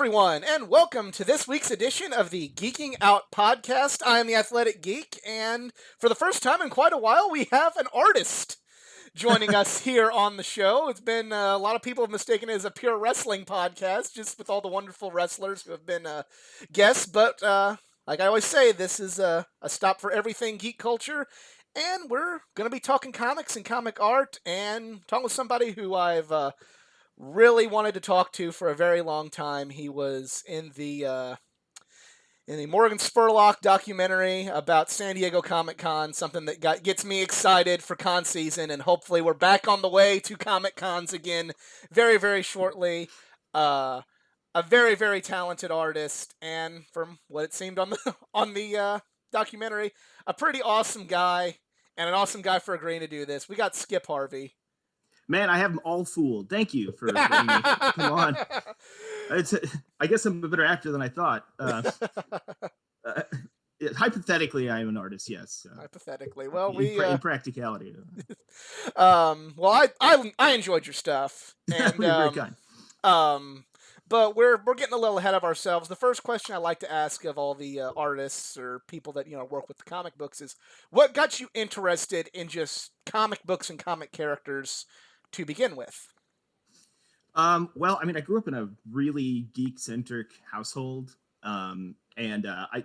everyone, and welcome to this week's edition of the Geeking Out podcast. I am the Athletic Geek, and for the first time in quite a while, we have an artist joining us here on the show. It's been a lot of people have mistaken it as a pure wrestling podcast, just with all the wonderful wrestlers who have been guests. But like I always say, this is a stop for everything geek culture, and we're going to be talking comics and comic art, and talking with somebody who I've really wanted to talk to for a very long time. He was in the Morgan Spurlock documentary about San Diego Comic Con, something that gets me excited for con season, and hopefully we're back on the way to Comic Cons again very, very shortly. A very, very talented artist, and from what it seemed on the documentary, a pretty awesome guy, and an awesome guy for agreeing to do this. We got Skip Harvey. Man, I have them all fooled. Thank you for letting me come on. I guess I'm a better actor than I thought. Hypothetically, I am an artist, yes. Hypothetically. Well, in practicality. Well, I enjoyed your stuff. And, very kind. But we're getting a little ahead of ourselves. The first question I like to ask of all the artists or people that work with the comic books is, what got you interested in just comic books and comic characters to begin with? Well, I mean, I grew up in a really geek-centric household, and I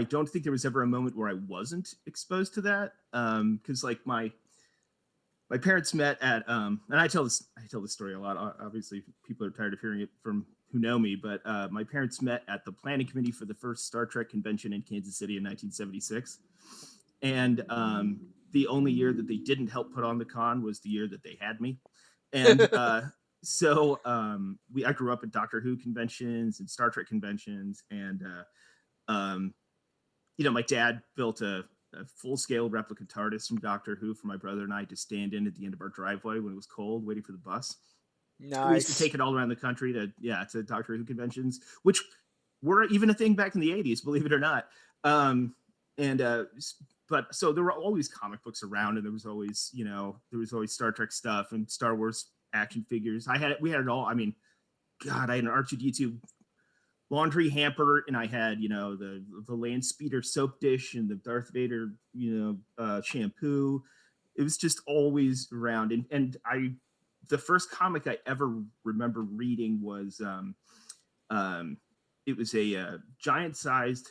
don't think there was ever a moment where I wasn't exposed to that, because like my parents met at, and I tell this story a lot. Obviously, people are tired of hearing it from who know me, but my parents met at the planning committee for the first Star Trek convention in Kansas City in 1976, and the only year that they didn't help put on the con was the year that they had me. And so I grew up at Doctor Who conventions and Star Trek conventions, and my dad built a full-scale replica TARDIS from Doctor Who for my brother and I to stand in at the end of our driveway when it was cold, waiting for the bus. Nice. We used to take it all around the country to Doctor Who conventions, which were even a thing back in the 80s, believe it or not. But so there were always comic books around, and there was always Star Trek stuff and Star Wars action figures. We had it all. I mean, God, I had an R2D2 laundry hamper, and I had the land speeder soap dish and the Darth Vader shampoo. It was just always around, and the first comic I ever remember reading was it was a giant-sized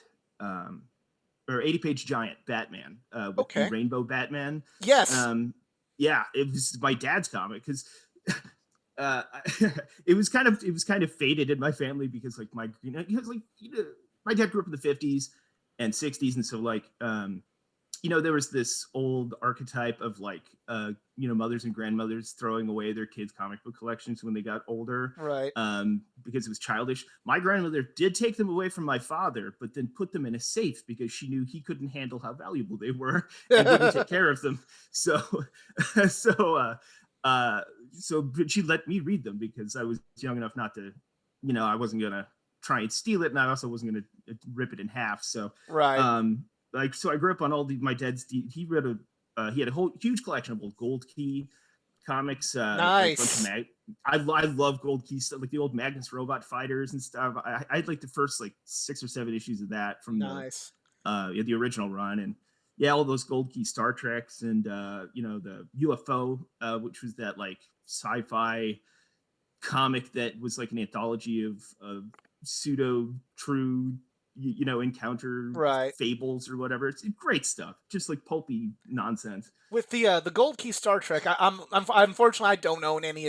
or 80-page giant Batman with the Rainbow Batman. Yes. Yeah, it was my dad's comic because it was kind of faded in my family because like my dad grew up in the 50s and 60s, and so like there was this old archetype of like mothers and grandmothers throwing away their kids' comic book collections when they got older, right? Because it was childish. My grandmother did take them away from my father, but then put them in a safe because she knew he couldn't handle how valuable they were and wouldn't take care of them. So but she let me read them because I was young enough not to, I wasn't gonna try and steal it, and I also wasn't gonna rip it in half. So right. So I grew up on all my dad's. He had a whole huge collection of old Gold Key comics. Nice. I love Gold Key stuff, like the old Magnus robot fighters and stuff. I had like the first like 6 or 7 issues of that from the original run, and all those Gold Key Star Treks, and the UFO, which was that like sci-fi comic that was like an anthology of pseudo true encounter fables or whatever. It's great stuff, just like pulpy nonsense. With the Gold Key Star Trek, I'm unfortunately I don't own any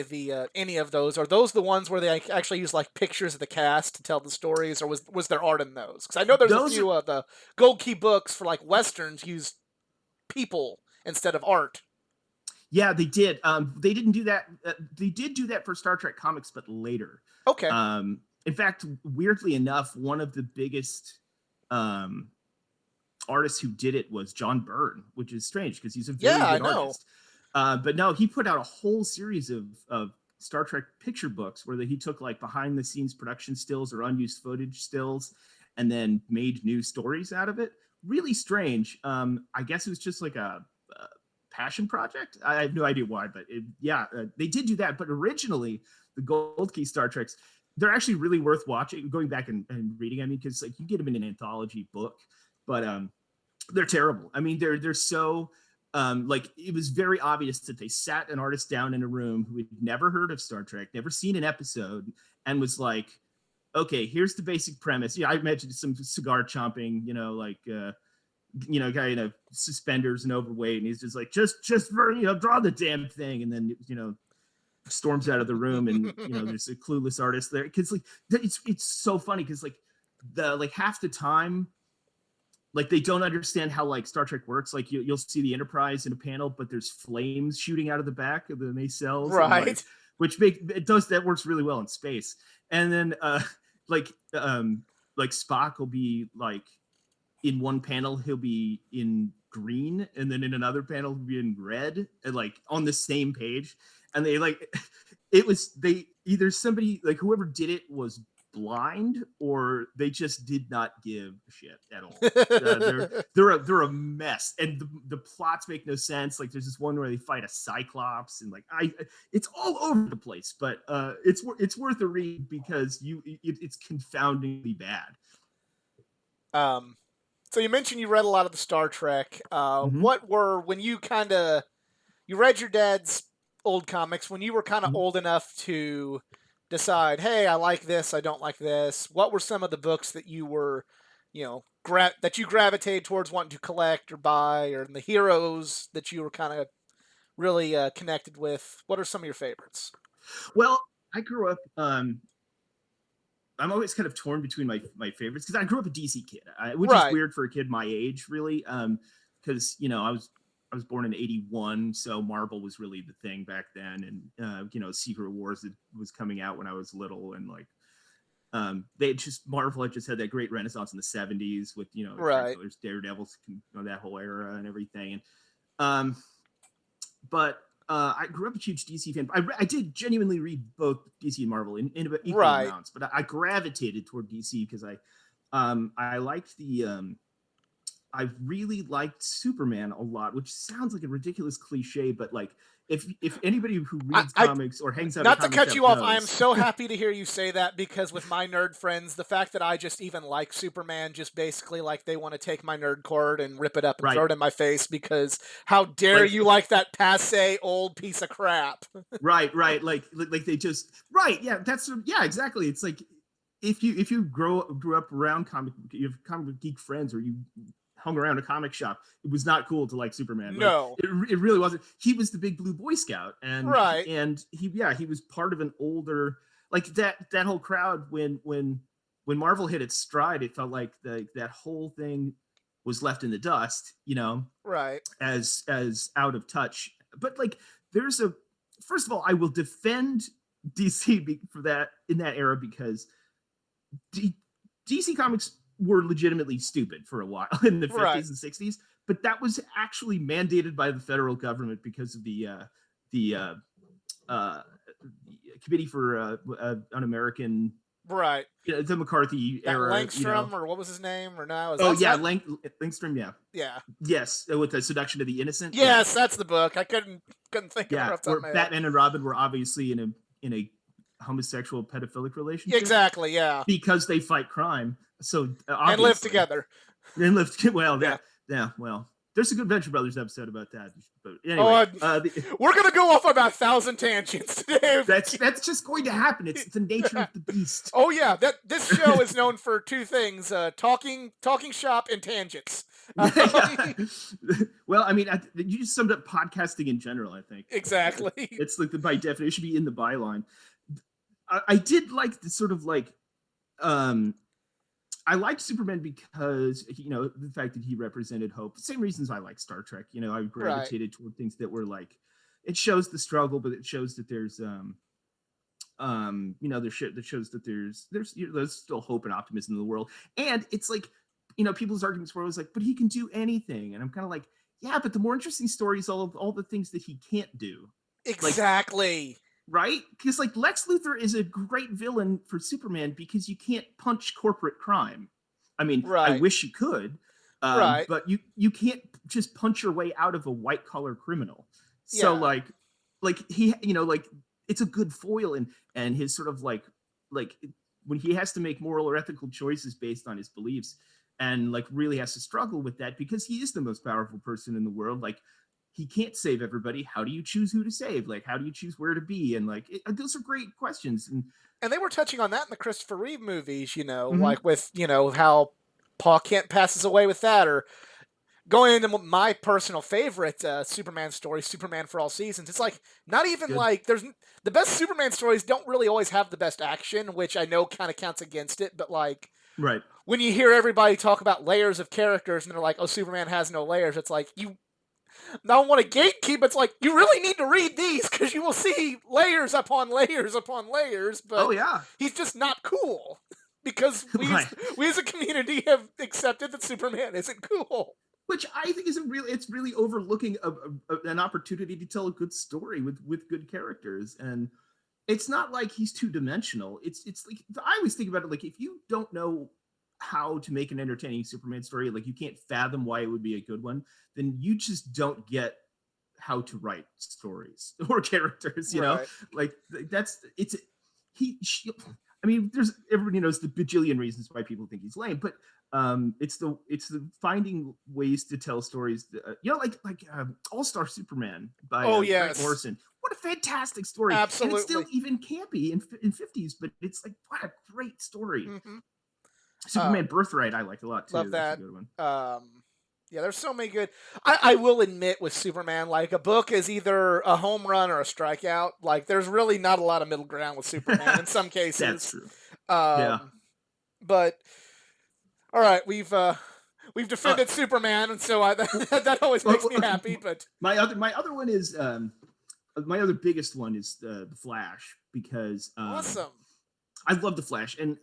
of those. Are those the ones where they actually use like pictures of the cast to tell the stories, or was there art in those? Because I know there's a few of the Gold Key books for like westerns use people instead of art. Yeah, they did. They didn't do that. They did do that for Star Trek comics, but later. Okay. In fact, weirdly enough, one of the biggest artists who did it was John Byrne, which is strange because he's a very good artist. But no, he put out a whole series of Star Trek picture books where he took like behind the scenes production stills or unused footage stills and then made new stories out of it. Really strange. I guess it was just like a passion project. I have no idea why, but they did do that. But originally, the Gold Key Star Treks, they're actually really worth watching, going back and reading. I mean, because like you get them in an anthology book, but they're terrible. I mean, they're so like it was very obvious that they sat an artist down in a room who had never heard of Star Trek, never seen an episode, and was like, okay, here's the basic premise. Yeah, I mentioned some cigar chomping, like guy in suspenders and overweight, and he's just like, just draw the damn thing, and then storms out of the room, and there's a clueless artist there, because like it's so funny, because like half the time, like they don't understand how like Star Trek works. Like you'll see the Enterprise in a panel, but there's flames shooting out of the back of the nacelles, right? And, which that works really well in space. And then like Spock will be like, in one panel he'll be in green, and then in another panel he'll be in red, and like on the same page. And they like either somebody, like whoever did it, was blind, or they just did not give a shit at all. They're a mess, and the plots make no sense. Like there's this one where they fight a Cyclops, and like it's all over the place. But it's worth a read, because it's confoundingly bad. So you mentioned you read a lot of the Star Trek. Mm-hmm. What were, when you read your dad's old comics, when you were kind of old enough to decide, hey, I like this, I don't like this, what were some of the books that you were, that you gravitated towards wanting to collect or buy, or the heroes that you were kind of really connected with? What are some of your favorites? Well, I grew up, I'm always kind of torn between my favorites, because I grew up a DC kid, which is weird for a kid my age, really, because I was born in '81, so Marvel was really the thing back then, and Secret Wars was coming out when I was little, and like Marvel had just had that great renaissance in the '70s with there's Daredevils, that whole era and everything, and but. I grew up a huge DC fan. I did genuinely read both DC and Marvel in equal amounts, but I gravitated toward DC because I liked I really liked Superman a lot, which sounds like a ridiculous cliche, but like if anybody who reads comics or hangs out, not to cut you off, I am so happy to hear you say that, because with my nerd friends, the fact that I just even like Superman, just basically like they want to take my nerd cord and rip it up and throw it in my face, because how dare you like that passe old piece of crap? right, like they just yeah, exactly. It's like if you grew up around you have comic geek friends, or you hung around a comic shop, it was not cool to like Superman. No, it really wasn't. He was the big blue Boy Scout, and and he was part of an older, like that whole crowd. When Marvel hit its stride, it felt like that whole thing was left in the dust, as out of touch. But like there's first of all, I will defend DC for that in that era, because DC Comics were legitimately stupid for a while in the 50s and 60s, but that was actually mandated by the federal government because of the Committee for Un-American, the McCarthy era, Langstrom, or what was his name, or now? Langstrom, yes, with the Seduction of the Innocent. Yes, that's the book. I couldn't think of it. Where Batman and Robin were obviously in a homosexual pedophilic relationship. Exactly, yeah. Because they fight crime. So and live together. And live well. Yeah. Well, there's a good Venture Brothers episode about that. But anyway, we're gonna go off about 1,000 tangents today. That's just going to happen. It's the nature of the beast. Oh yeah, this show is known for two things: talking shop and tangents. Well, I mean, you just summed up podcasting in general, I think. Exactly. It's like by definition, it should be in the byline. I did like the sort of like, I liked Superman because, the fact that he represented hope. The same reasons I like Star Trek. I gravitated toward things that were like, it shows the struggle, but it shows that there's, that shows that there's still hope and optimism in the world. And it's like, people's arguments were always like, but he can do anything. And I'm kind of like, yeah, but the more interesting story is all the things that he can't do. Exactly. Right? Because like Lex Luthor is a great villain for Superman because you can't punch corporate crime. I mean, I wish you could, but you can't just punch your way out of a white collar criminal. So like he, like it's a good foil, and his sort of like like when he has to make moral or ethical choices based on his beliefs, and like really has to struggle with that because he is the most powerful person in the world. Like he can't save everybody. How do you choose who to save? Like how do you choose where to be? And like those are great questions. And they were touching on that in the Christopher Reeve movies, Mhm. like with, how Paul Kent passes away with that, or going into my personal favorite Superman story, Superman for All Seasons. It's like not even Good. like there's the best Superman stories don't really always have the best action, which I know kind of counts against it. But like Right. when you hear everybody talk about layers of characters and they're like, "Oh, Superman has no layers," it's like you don't want to gatekeep. It's like you really need to read these because you will see layers upon layers upon layers. Oh But yeah. he's just not cool because Right. we as a community have accepted that Superman isn't cool. Which I think is it's really overlooking an opportunity to tell a good story with good characters. And it's not like he's two dimensional. It's like I always think about it like if you don't know how to make an entertaining Superman story, like you can't fathom why it would be a good one, then you just don't get how to write stories or characters. Right. Like that's it's he. She, I mean, there's everybody knows the bajillion reasons why people think he's lame, but it's the finding ways to tell stories. Like All Star Superman by Oh Grant yes, Morrison. What a fantastic story, and it's still absolutely. even campy in 50s, but it's like what a great story. Hmm. Superman Birthright I like a lot Love too. That's a that. good one. Yeah, there's so many good. I will admit with Superman, like a book is either a home run or a strikeout. Like there's really not a lot of middle ground with Superman in some That's cases. true. Yeah. Um, but all right, we've Uh, defended Superman, and so that always makes me happy. But my other one is my other biggest one is the Flash because awesome. I love the Flash, and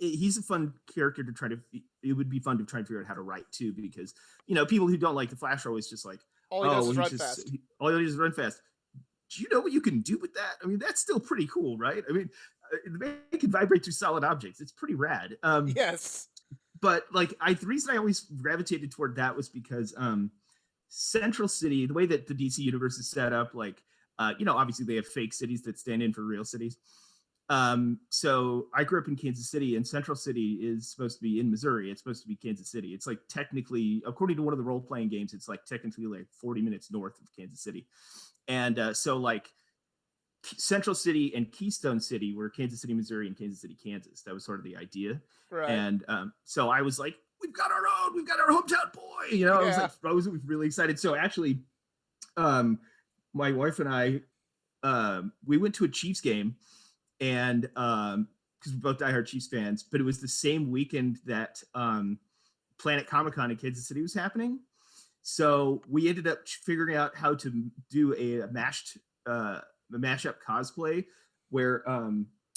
he's a fun character to try to. It would be fun to try and figure out how to write too, because people who don't like the Flash are always just like, All he oh, does well, is run fast. all he does is run fast. Do you know what you can do with that? I mean, that's still pretty cool, right? I mean, the man can vibrate through solid objects. It's pretty rad. Yes. But like, the reason I always gravitated toward that was because Central City, the way that the DC universe is set up, like, obviously they have fake cities that stand in for real cities. So I grew up in Kansas City, and Central City is supposed to be in Missouri. It's supposed to be Kansas City. It's like technically, according to one of the role playing games, it's like technically like 40 minutes north of Kansas City. And so like Central City and Keystone City were Kansas City, Missouri, and Kansas City, Kansas. That was sort of the idea. Right. And so I was like, we've got our own, we've got our hometown boy. Yeah. I was really excited. So actually, um, my wife and I, we went to a Chiefs game, and because we're both diehard Chiefs fans, but it was the same weekend that Planet Comic Con in Kansas City was happening. So we ended up figuring out how to do a mashup cosplay where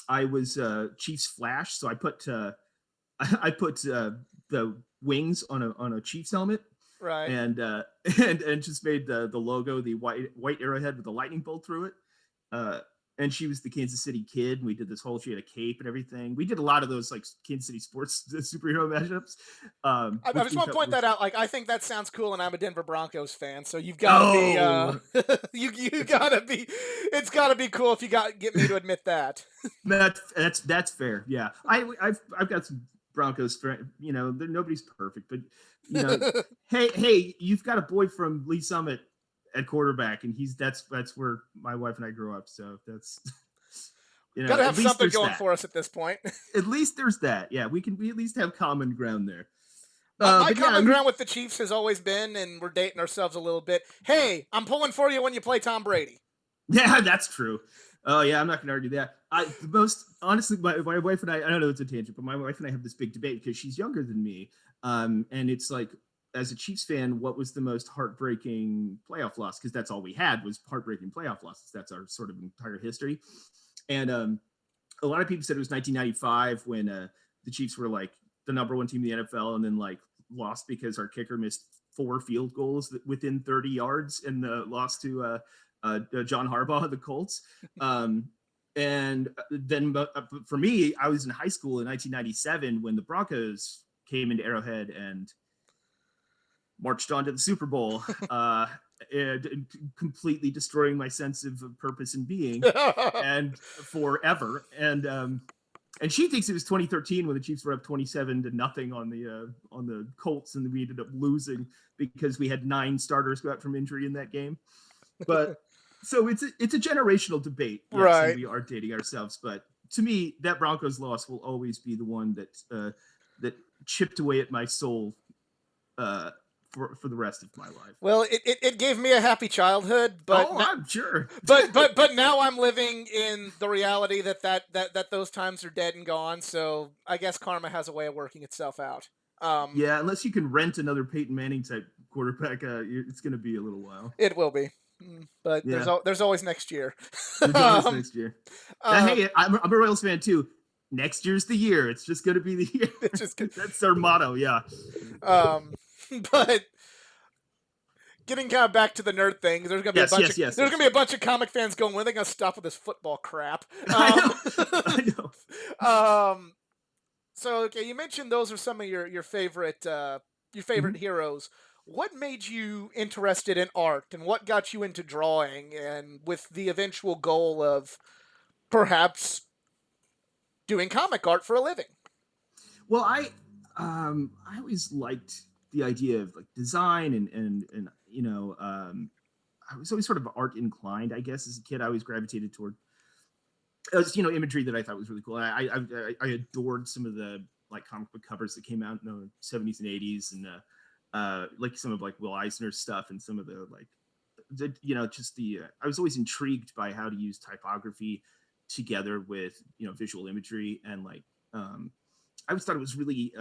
I was Chiefs Flash. So I put the wings on a Chiefs helmet, Right. and and just made the logo the white arrowhead with a lightning bolt through it. And she was the Kansas City Kid. And we did this whole, she had a cape and everything. We did a lot of those like Kansas City sports superhero mashups. I Which just we want to felt point was, that out. Like, I think that sounds cool, and I'm a Denver Broncos fan, so you've got to be, oh, you gotta be. It's got to be cool if you get me to admit that. that's fair. Yeah, I've got some Broncos. Nobody's perfect, but hey, you've got a boy from Lee Summit at quarterback, and that's where my wife and I grew up. So that's Got to at have least something there's going that. for us at this point. At least there's that. Yeah, we at least have common ground there. My But yeah, common ground with the Chiefs has always been, and we're dating ourselves a little bit. Hey, I'm pulling for you when you play Tom Brady. yeah, that's true. Oh yeah, I'm not going to argue that. The most honestly, my wife and I don't know it's a tangent, but my wife and I have this big debate because she's younger than me, and it's like, as a Chiefs fan, what was the most heartbreaking playoff loss? Because that's all we had was heartbreaking playoff losses. That's our sort of entire history, and a lot of people said it was 1995 when the Chiefs were like the number one team in the NFL, and then like lost because our kicker missed 4 field goals within 30 yards and lost to John Harbaugh, the Colts. And then for me, I was in high school in 1997 when the Broncos came into Arrowhead and marched on to the Super Bowl. and completely destroying my sense of purpose and being, and forever. And she thinks it was 2013 when the Chiefs were up 27-0 on the Colts, and we ended up losing because we had 9 starters go out from injury in that game. But so it's a generational debate, yes, right? and we are dating ourselves. But to me, that Broncos loss will always be the one that chipped away at my soul for the rest of my life. Well, it gave me a happy childhood, but I'm sure. but now I'm living in the reality that those times are dead and gone. So I guess karma has a way of working itself out. Yeah, unless you can rent another Peyton Manning type quarterback, it's going to be a little while. It will be, but Yeah. there's always next year. There's always next year. Hey, I'm a Royals fan too. Next year's the year. It's just going to be the year. That's our motto. Yeah. But getting kind of back to the nerd thing, there's gonna be there's gonna be a bunch of comic fans going, when are they gonna stop with this football crap? I know. So okay, you mentioned those are some of your favorite heroes. What made you interested in art, and what got you into drawing, and with the eventual goal of perhaps doing comic art for a living? Well, I always liked the idea of like design and I was always sort of art inclined, I guess. As a kid, I always gravitated toward imagery that I thought was really cool. I adored some of the like comic book covers that came out in the 70s and 80s, and like some of like Will Eisner's stuff, and some of the like I was always intrigued by how to use typography together with visual imagery, and like I always thought it was really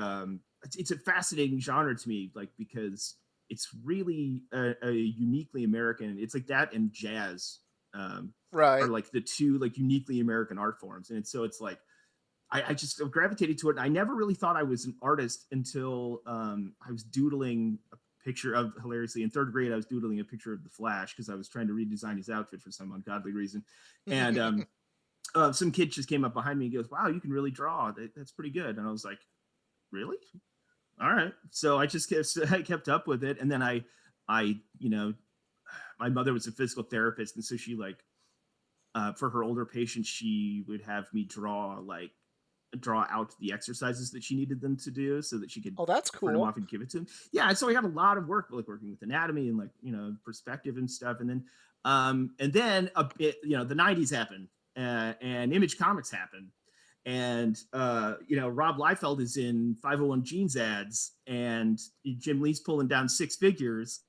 it's a fascinating genre to me, like because it's really a uniquely American. It's like that and jazz right, are like the two like uniquely American art forms, and it's like I just gravitated to it. And I never really thought I was an artist until I was doodling a picture of, hilariously, in 3rd grade, I was doodling a picture of the Flash because I was trying to redesign his outfit for some ungodly reason, and some kid just came up behind me and goes, "Wow, you can really draw. That's pretty good." And I was like, "Really? All right." So I kept up with it, and then I my mother was a physical therapist, and so she like for her older patients, she would have me draw out the exercises that she needed them to do so that she could that's print them cool. off and give it to them. Yeah, and so I had a lot of work like working with anatomy and like perspective and stuff, and then a bit the 90s happened, and Image Comics happened, and Rob Liefeld is in 501 Jeans ads, and Jim Lee's pulling down 6 figures,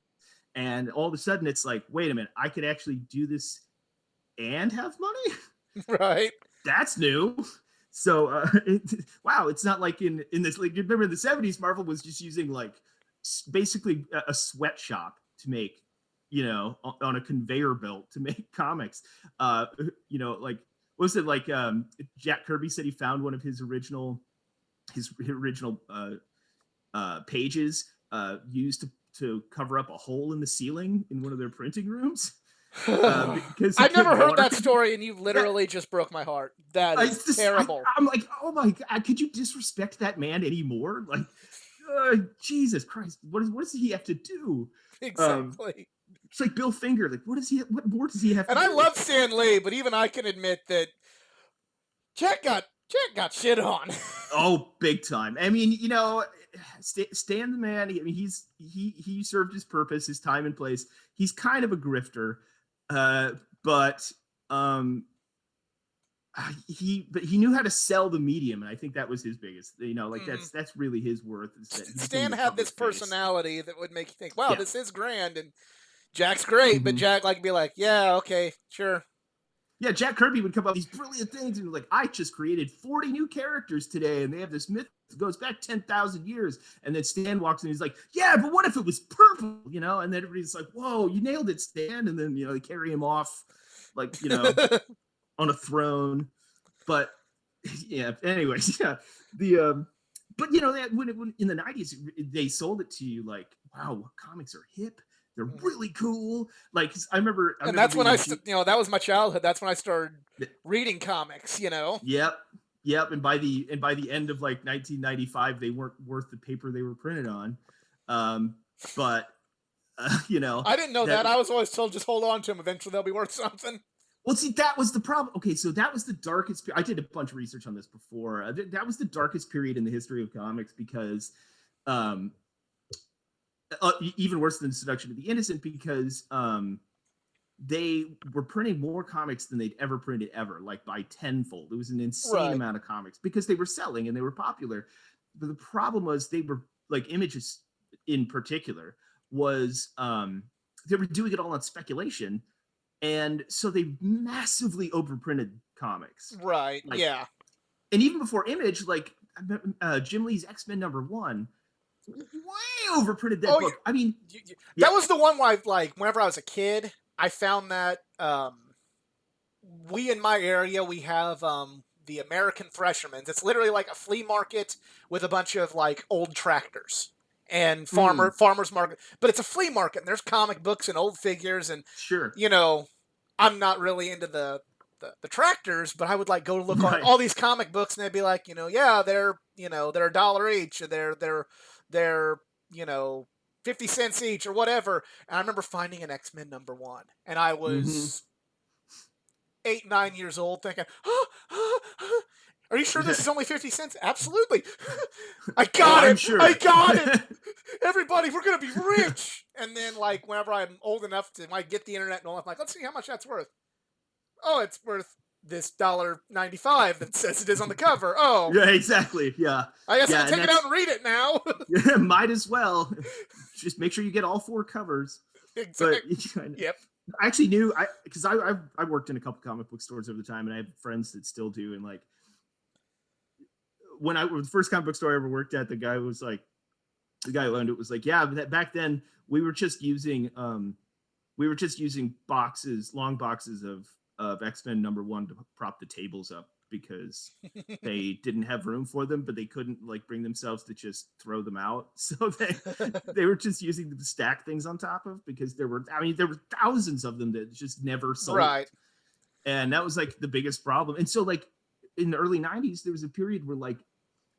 and all of a sudden it's like, wait a minute, I could actually do this and have money. Right, that's new. So wow, it's not like in this, like, you remember in the 70s, Marvel was just using like basically a sweatshop to make on a conveyor belt to make comics. Like, what was it, like Jack Kirby said he found one of his original pages used to cover up a hole in the ceiling in one of their printing rooms. Because I've never heard that story, and you literally just broke my heart. That is terrible. I'm like, oh my God, could you disrespect that man anymore? Like, Jesus Christ, what does he have to do? Exactly. It's like Bill Finger. Like, what more does he have to do? And I love Stan Lee, but even I can admit that Jack got shit on. Oh, big time. I mean, Stan the man. I mean, he served his purpose, his time and place. He's kind of a grifter, but he knew how to sell the medium, and I think that was his biggest. That's really his worth. Stan had this personality that would make you think, "Wow, this is grand," and Jack's great, but Jack be like, "Yeah, okay, sure." Yeah, Jack Kirby would come up with these brilliant things and like, I just created 40 new characters today, and they have this myth that goes back 10,000 years. And then Stan walks in and he's like, yeah, but what if it was purple? And then everybody's like, whoa, you nailed it, Stan. And then, they carry him off like, on a throne. But yeah, anyways, yeah. But when in the 90s, they sold it to you like, wow, comics are hip. They're really cool. Like, I remember that's when that was my childhood. That's when I started reading comics. Yep. And by the end of like 1995, they weren't worth the paper they were printed on. But You know, I didn't know that that. I was always told just hold on to them. Eventually they'll be worth something. well, see, that was the problem. Okay, so that was the darkest. I did a bunch of research on this before. That was the darkest period in the history of comics because, um, even worse than Seduction of the Innocent, because they were printing more comics than they'd ever printed ever, like by tenfold. It was an insane Right. amount of comics because they were selling and they were popular. But the problem was they were like Images in particular was they were doing it all on speculation, and so they massively overprinted comics. Right. Like, Yeah. and even before Image, like Jim Lee's X-Men #1 way overprinted that Oh, book. I mean, that yeah, was the one where, like, whenever I was a kid, I found that we in my area we have the American Thresherman's. It's literally like a flea market with a bunch of like old tractors and mm, farmers market, but it's a flea market and there's comic books and old figures and sure, you know, I'm not really into the tractors, but I would like go look on right, all these comic books and they'd be like, yeah, they're $1 each, or they're, you know, 50 cents each or whatever. And I remember finding an X-Men #1 and I mm-hmm. was 8, 9 years old thinking, are you sure this is only 50 cents? Absolutely. I Oh, got I'm it. I sure. got it. Everybody, we're going to be rich. And then like whenever I'm old enough to like get the internet and all, I'm like, let's see how much that's worth. Oh, it's worth this $1.95 that says it is on the cover. Oh, Yeah, exactly. Yeah, I guess I'll yeah, and take it out that's and read it now. might as well just make sure you get all 4 covers. But Exactly. Yep. I actually knew because I worked in a couple comic book stores over the time, and I have friends that still do. And like when the first comic book store I ever worked at, the guy who owned it was like, yeah, that back then we were just using long boxes of X-Men #1 to prop the tables up because they didn't have room for them, but they couldn't like bring themselves to just throw them out. So they were just using them to stack things on top of, because there were thousands of them that just never sold. Right. And that was like the biggest problem. And so like in the early 90s, there was a period where like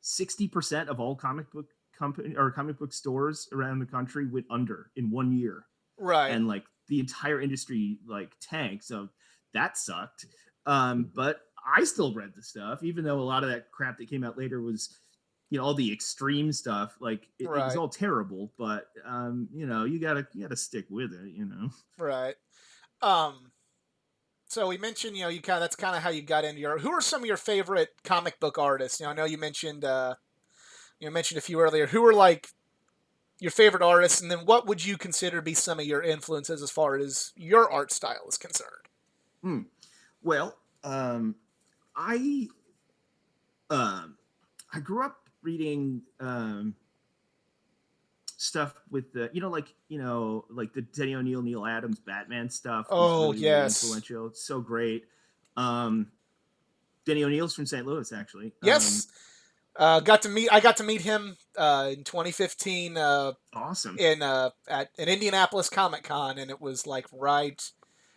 60% of all comic book stores around the country went under in 1 year, Right. and like the entire industry like tanked. So that sucked. But I still read the stuff, even though a lot of that crap that came out later was, all the extreme stuff. Like it was Right. all terrible, but you gotta stick with it. Right. Um. So we mentioned, that's kind of how you got into your. Who are some of your favorite comic book artists? I know you mentioned, mentioned a few earlier. Who are like your favorite artists, and then what would you consider to be some of your influences as far as your art style is concerned? Hmm. Well, I I grew up reading stuff with the like the Denny O'Neil, Neil Adams Batman stuff was Oh really, really yes, influential. It's so great. Um, Denny O'Neil's from St. Louis, actually. yes. I got to meet him in 2015 Awesome. in at an Indianapolis Comic Con, and it was like right.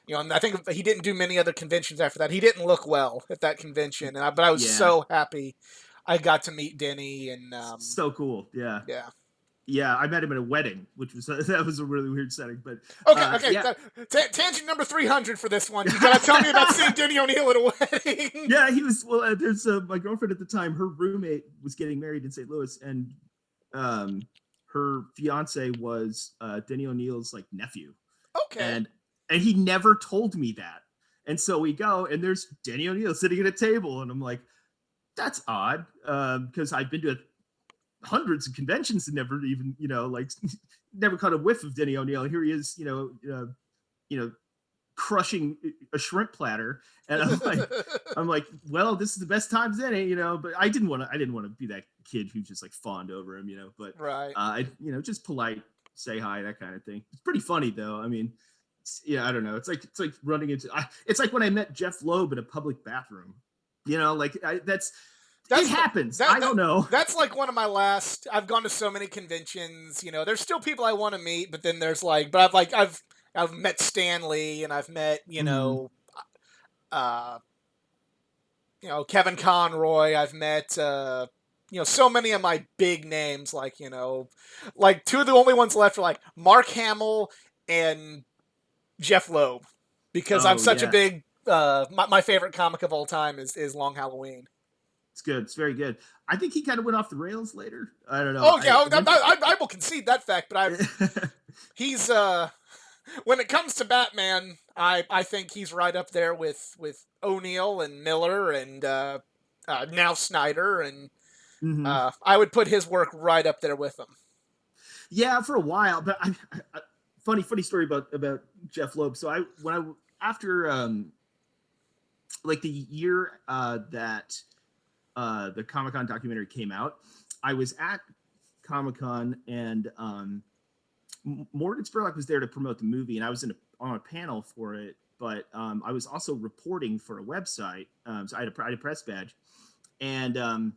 And I think he didn't do many other conventions after that. He didn't look well at that convention, but I was Yeah, so happy I got to meet Denny, and so cool. Yeah, yeah. yeah. I met him at a wedding, which was that was a really weird setting. But Okay, okay. yeah, Tangent number 300 for this one. You gotta tell me about seeing Denny O'Neil at a wedding. yeah. He was well. There's my girlfriend at the time. Her roommate was getting married in St. Louis, and um, her fiance was Denny O'Neil's like nephew, Okay. and he never told me that. And so we go, and there's Denny O'Neil sitting at a table, and I'm like, that's odd, because I've been to hundreds of conventions and never even, like, never caught a whiff of Denny O'Neil. Here he is, crushing a shrimp platter, and I'm like, well, this is the best times in it, But I didn't want to be that kid who just like fawned over him, But Right. just polite, say hi, that kind of thing. It's pretty funny though. I mean, I don't know. It's like running into. It's like when I met Jeff Loeb in a public bathroom. It happens. I don't know. That's like one of my last. I've gone to so many conventions. There's still people I want to meet, but then there's like, but I've met Stanley and I've met uh, Kevin Conroy. I've met so many of my big names, like, like two of the only ones left are like Mark Hamill and Jeff Loeb, because I'm Oh such a yeah, big, my favorite comic of all time is Long Halloween. it's good. It's very good. I think he kind of went off the rails later. I don't know. Oh yeah, I went. I will concede that fact, but he's when it comes to Batman, I think he's right up there with O'Neill and Miller and now Snyder, and Mhm. I would put his work right up there with them. Yeah, for a while, but funny story about Jeff Loeb. So I when I after like the year that the Comic-Con documentary came out, I was at Comic-Con, and Morgan Spurlock was there to promote the movie, and I was on a panel for it. But I was also reporting for a website, so I had a press badge, and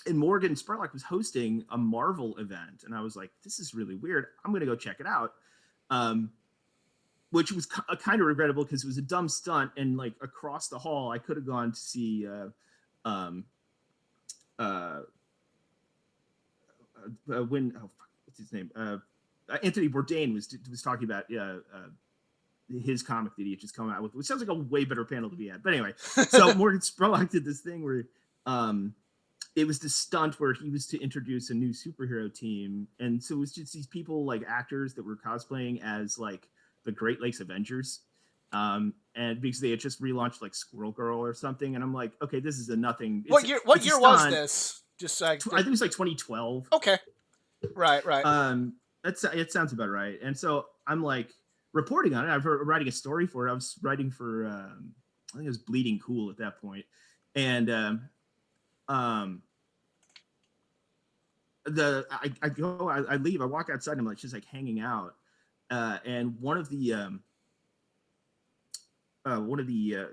Morgan Spurlock was hosting a Marvel event, and I was like, "This is really weird. I'm going to go check it out." Which was kind of regrettable because it was a dumb stunt, and like across the hall, I could have gone to see um, when what's his name? Anthony Bourdain was talking about his comic that he had just come out with, which sounds like a way better panel to be at. But anyway, so Morgan Spurlock did this thing where it was this stunt where he was to introduce a new superhero team, and so it was just these people, like actors that were cosplaying as like the Great Lakes Avengers. And because they had just relaunched like Squirrel Girl or something, and I'm like, okay, this is a nothing. What year was this? Just I think it was like 2012. Okay. Right. It sounds about right. And so I'm like reporting on it. I'm writing a story for it. I was writing for I think it was Bleeding Cool at that point. And I leave, I walk outside, and I'm like just like hanging out. And one of the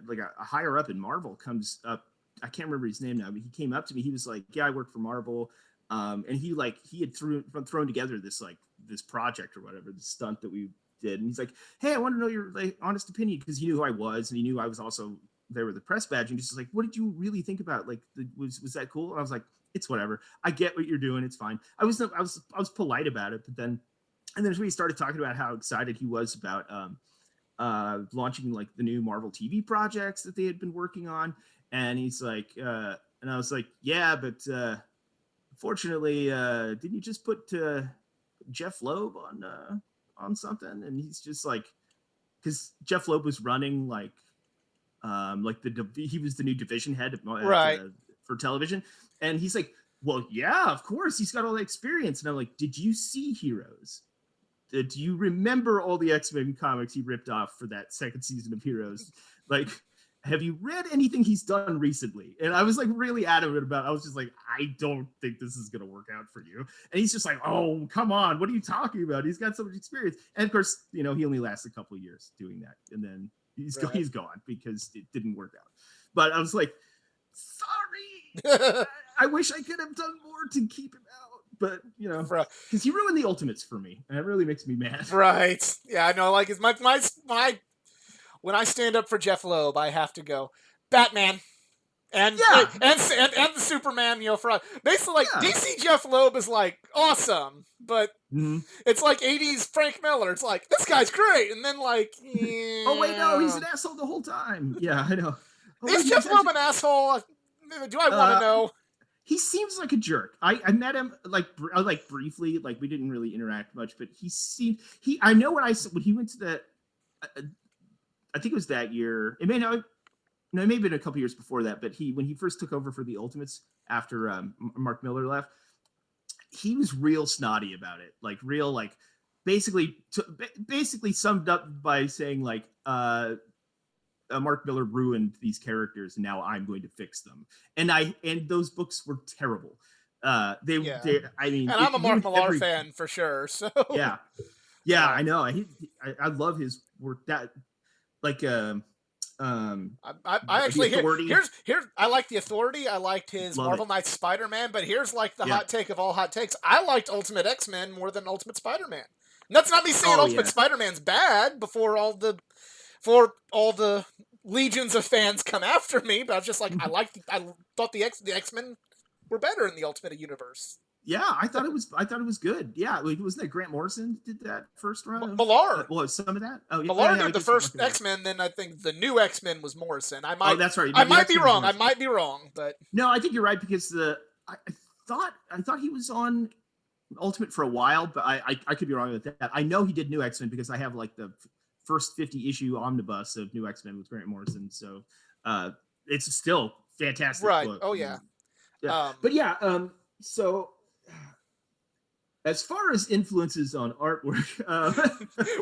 like a higher up in Marvel comes up. I can't remember his name now, but he came up to me. He was like, "Yeah, I work for Marvel," and he had thrown together this project or whatever, the stunt that we did. And he's like, "Hey, I want to know your like honest opinion," because he knew who I was, and he knew I was also there with the press badge. And he's just like, "What did you really think about? Like, was that cool?" And I was like, "It's whatever. I get what you're doing. It's fine." I was polite about it, but then we started talking about how excited he was about launching like the new Marvel TV projects that they had been working on. And he's like, and I was like, "Yeah, but fortunately, didn't you just put Jeff Loeb on something?" And he's just like, because Jeff Loeb was running like he was the new division head Right. for television, and he's like, "Well, yeah, of course, he's got all the experience." And I'm like, "Did you see Heroes? Do you remember all the X-Men comics he ripped off for that second season of Heroes? Like, have you read anything he's done recently?" And I was like really adamant about it. I was just like, "I don't think this is going to work out for you." And he's just like, "Oh, come on. What are you talking about? He's got so much experience." And of course, he only lasted a couple of years doing that. And then he's gone because it didn't work out. But I was like, "Sorry. I wish I could have done more to keep him out." But because he ruined the Ultimates for me, and it really makes me mad. Right. Yeah, I know. Like, it's my when I stand up for Jeff Loeb, I have to go Batman and the Superman. For basically like DC Jeff Loeb is like awesome, but it's like '80s Frank Miller. It's like, this guy's great, and then like, oh wait, no, he's an asshole the whole time. Yeah, I know. Is Jeff Loeb an asshole? Do I want to know? He seems like a jerk. I met him like briefly, like we didn't really interact much, but I know when he went to the I think it was that year. It may not. No, it may have been a couple years before that. But when he first took over for the Ultimates after Mark Miller left, he was real snotty about it. Like real, like basically summed up by saying like, Mark Miller ruined these characters, and now I'm going to fix them. And those books were terrible. I mean, and I'm a Mark Millar fan for sure. So yeah, I know. I love his work. That like I actually here's I like the Authority. I liked his Marvel Knights Spider-Man, but here's like the hot take of all hot takes. I liked Ultimate X-Men more than Ultimate Spider-Man. And that's not me saying Ultimate Spider-Man's bad before all the legions of fans come after me, but I was just like, I thought the X-Men were better in the Ultimate Universe. Yeah, I thought it was good. Yeah, like, wasn't that Grant Morrison did that first run of Millar. well, some of that? Oh yeah, Millar I did the guess you're first looking at it. X-Men, then I think the new X-Men was Morrison. Oh, that's right. I New might be X-Men was wrong. I Morrison. might be wrong, but No, I think you're right because I thought he was on Ultimate for a while, but I could be wrong with that. I know he did New X-Men because I have like the first 50 issue omnibus of New X-Men with Grant Morrison. So it's still fantastic right. book. Oh yeah. Yeah. But yeah, so as far as influences on artwork,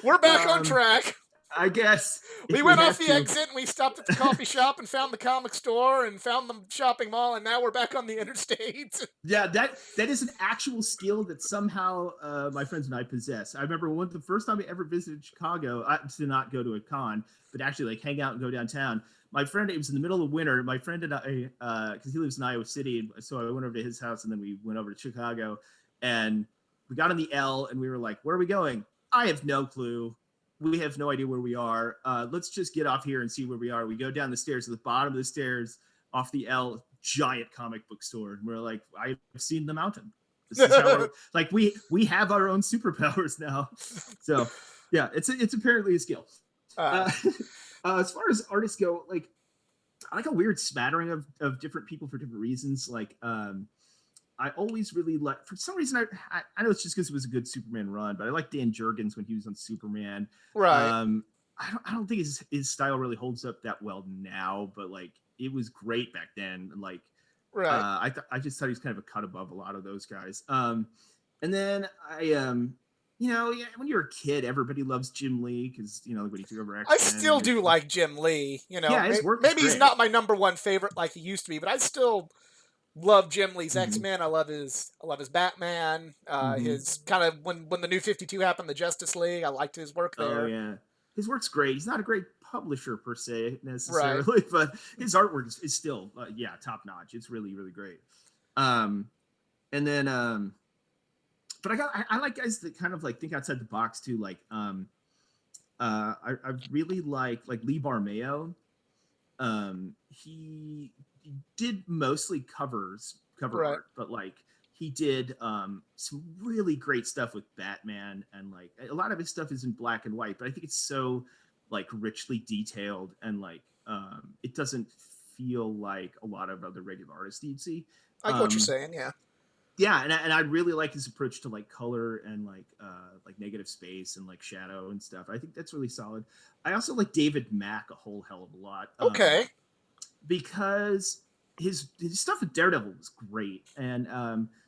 we're back on track. I guess we went off the exit and we stopped at the coffee shop and found the comic store and found the shopping mall, and now we're back on the interstate. Yeah, that is an actual skill that somehow my friends and I possess. I remember the first time I ever visited Chicago, to not go to a con, but actually like hang out and go downtown. My friend, it was in the middle of winter. My friend and I, because he lives in Iowa City, so I went over to his house and then we went over to Chicago, and we got on the L and we were like, "Where are we going?" I have no clue. We have no idea where we are. Let's just get off here and see where we are. We go down the stairs. To the bottom of the stairs, off the L, giant comic book store. And we're like, I've seen the mountain. This is how like we have our own superpowers now. So yeah, it's apparently a skill. As far as artists go, like I like a weird smattering of different people for different reasons. Like I always really like, for some reason, I know it's just because it was a good Superman run, but I like Dan Jurgens when he was on Superman. Right. I don't think his style really holds up that well now, but like it was great back then. And like, right. I just thought he was kind of a cut above a lot of those guys. And then you know, when you're a kid, everybody loves Jim Lee because you know when he took over X-Men. I still do like Jim Lee. You know, yeah, his work maybe he's not my number one favorite like he used to be, but I still love Jim Lee's X-Men. I love his Batman. His kind of when the New 52 happened, the Justice League. I liked his work there. Oh yeah, his work's great. He's not a great publisher per se necessarily, but his artwork is still top notch. It's really great. And then but I like guys that kind of like think outside the box too. Like I really like Lee Barmayo. He did mostly cover art, but like he did some really great stuff with Batman, and like a lot of his stuff is in black and white, but I think it's so like richly detailed, and like it doesn't feel like a lot of other regular artists you'd see. I get what you're saying, yeah. Yeah, and I really like his approach to like color and like negative space and like shadow and stuff. I think that's really solid. I also like David Mack a whole hell of a lot. Okay. Because his stuff with Daredevil was great, and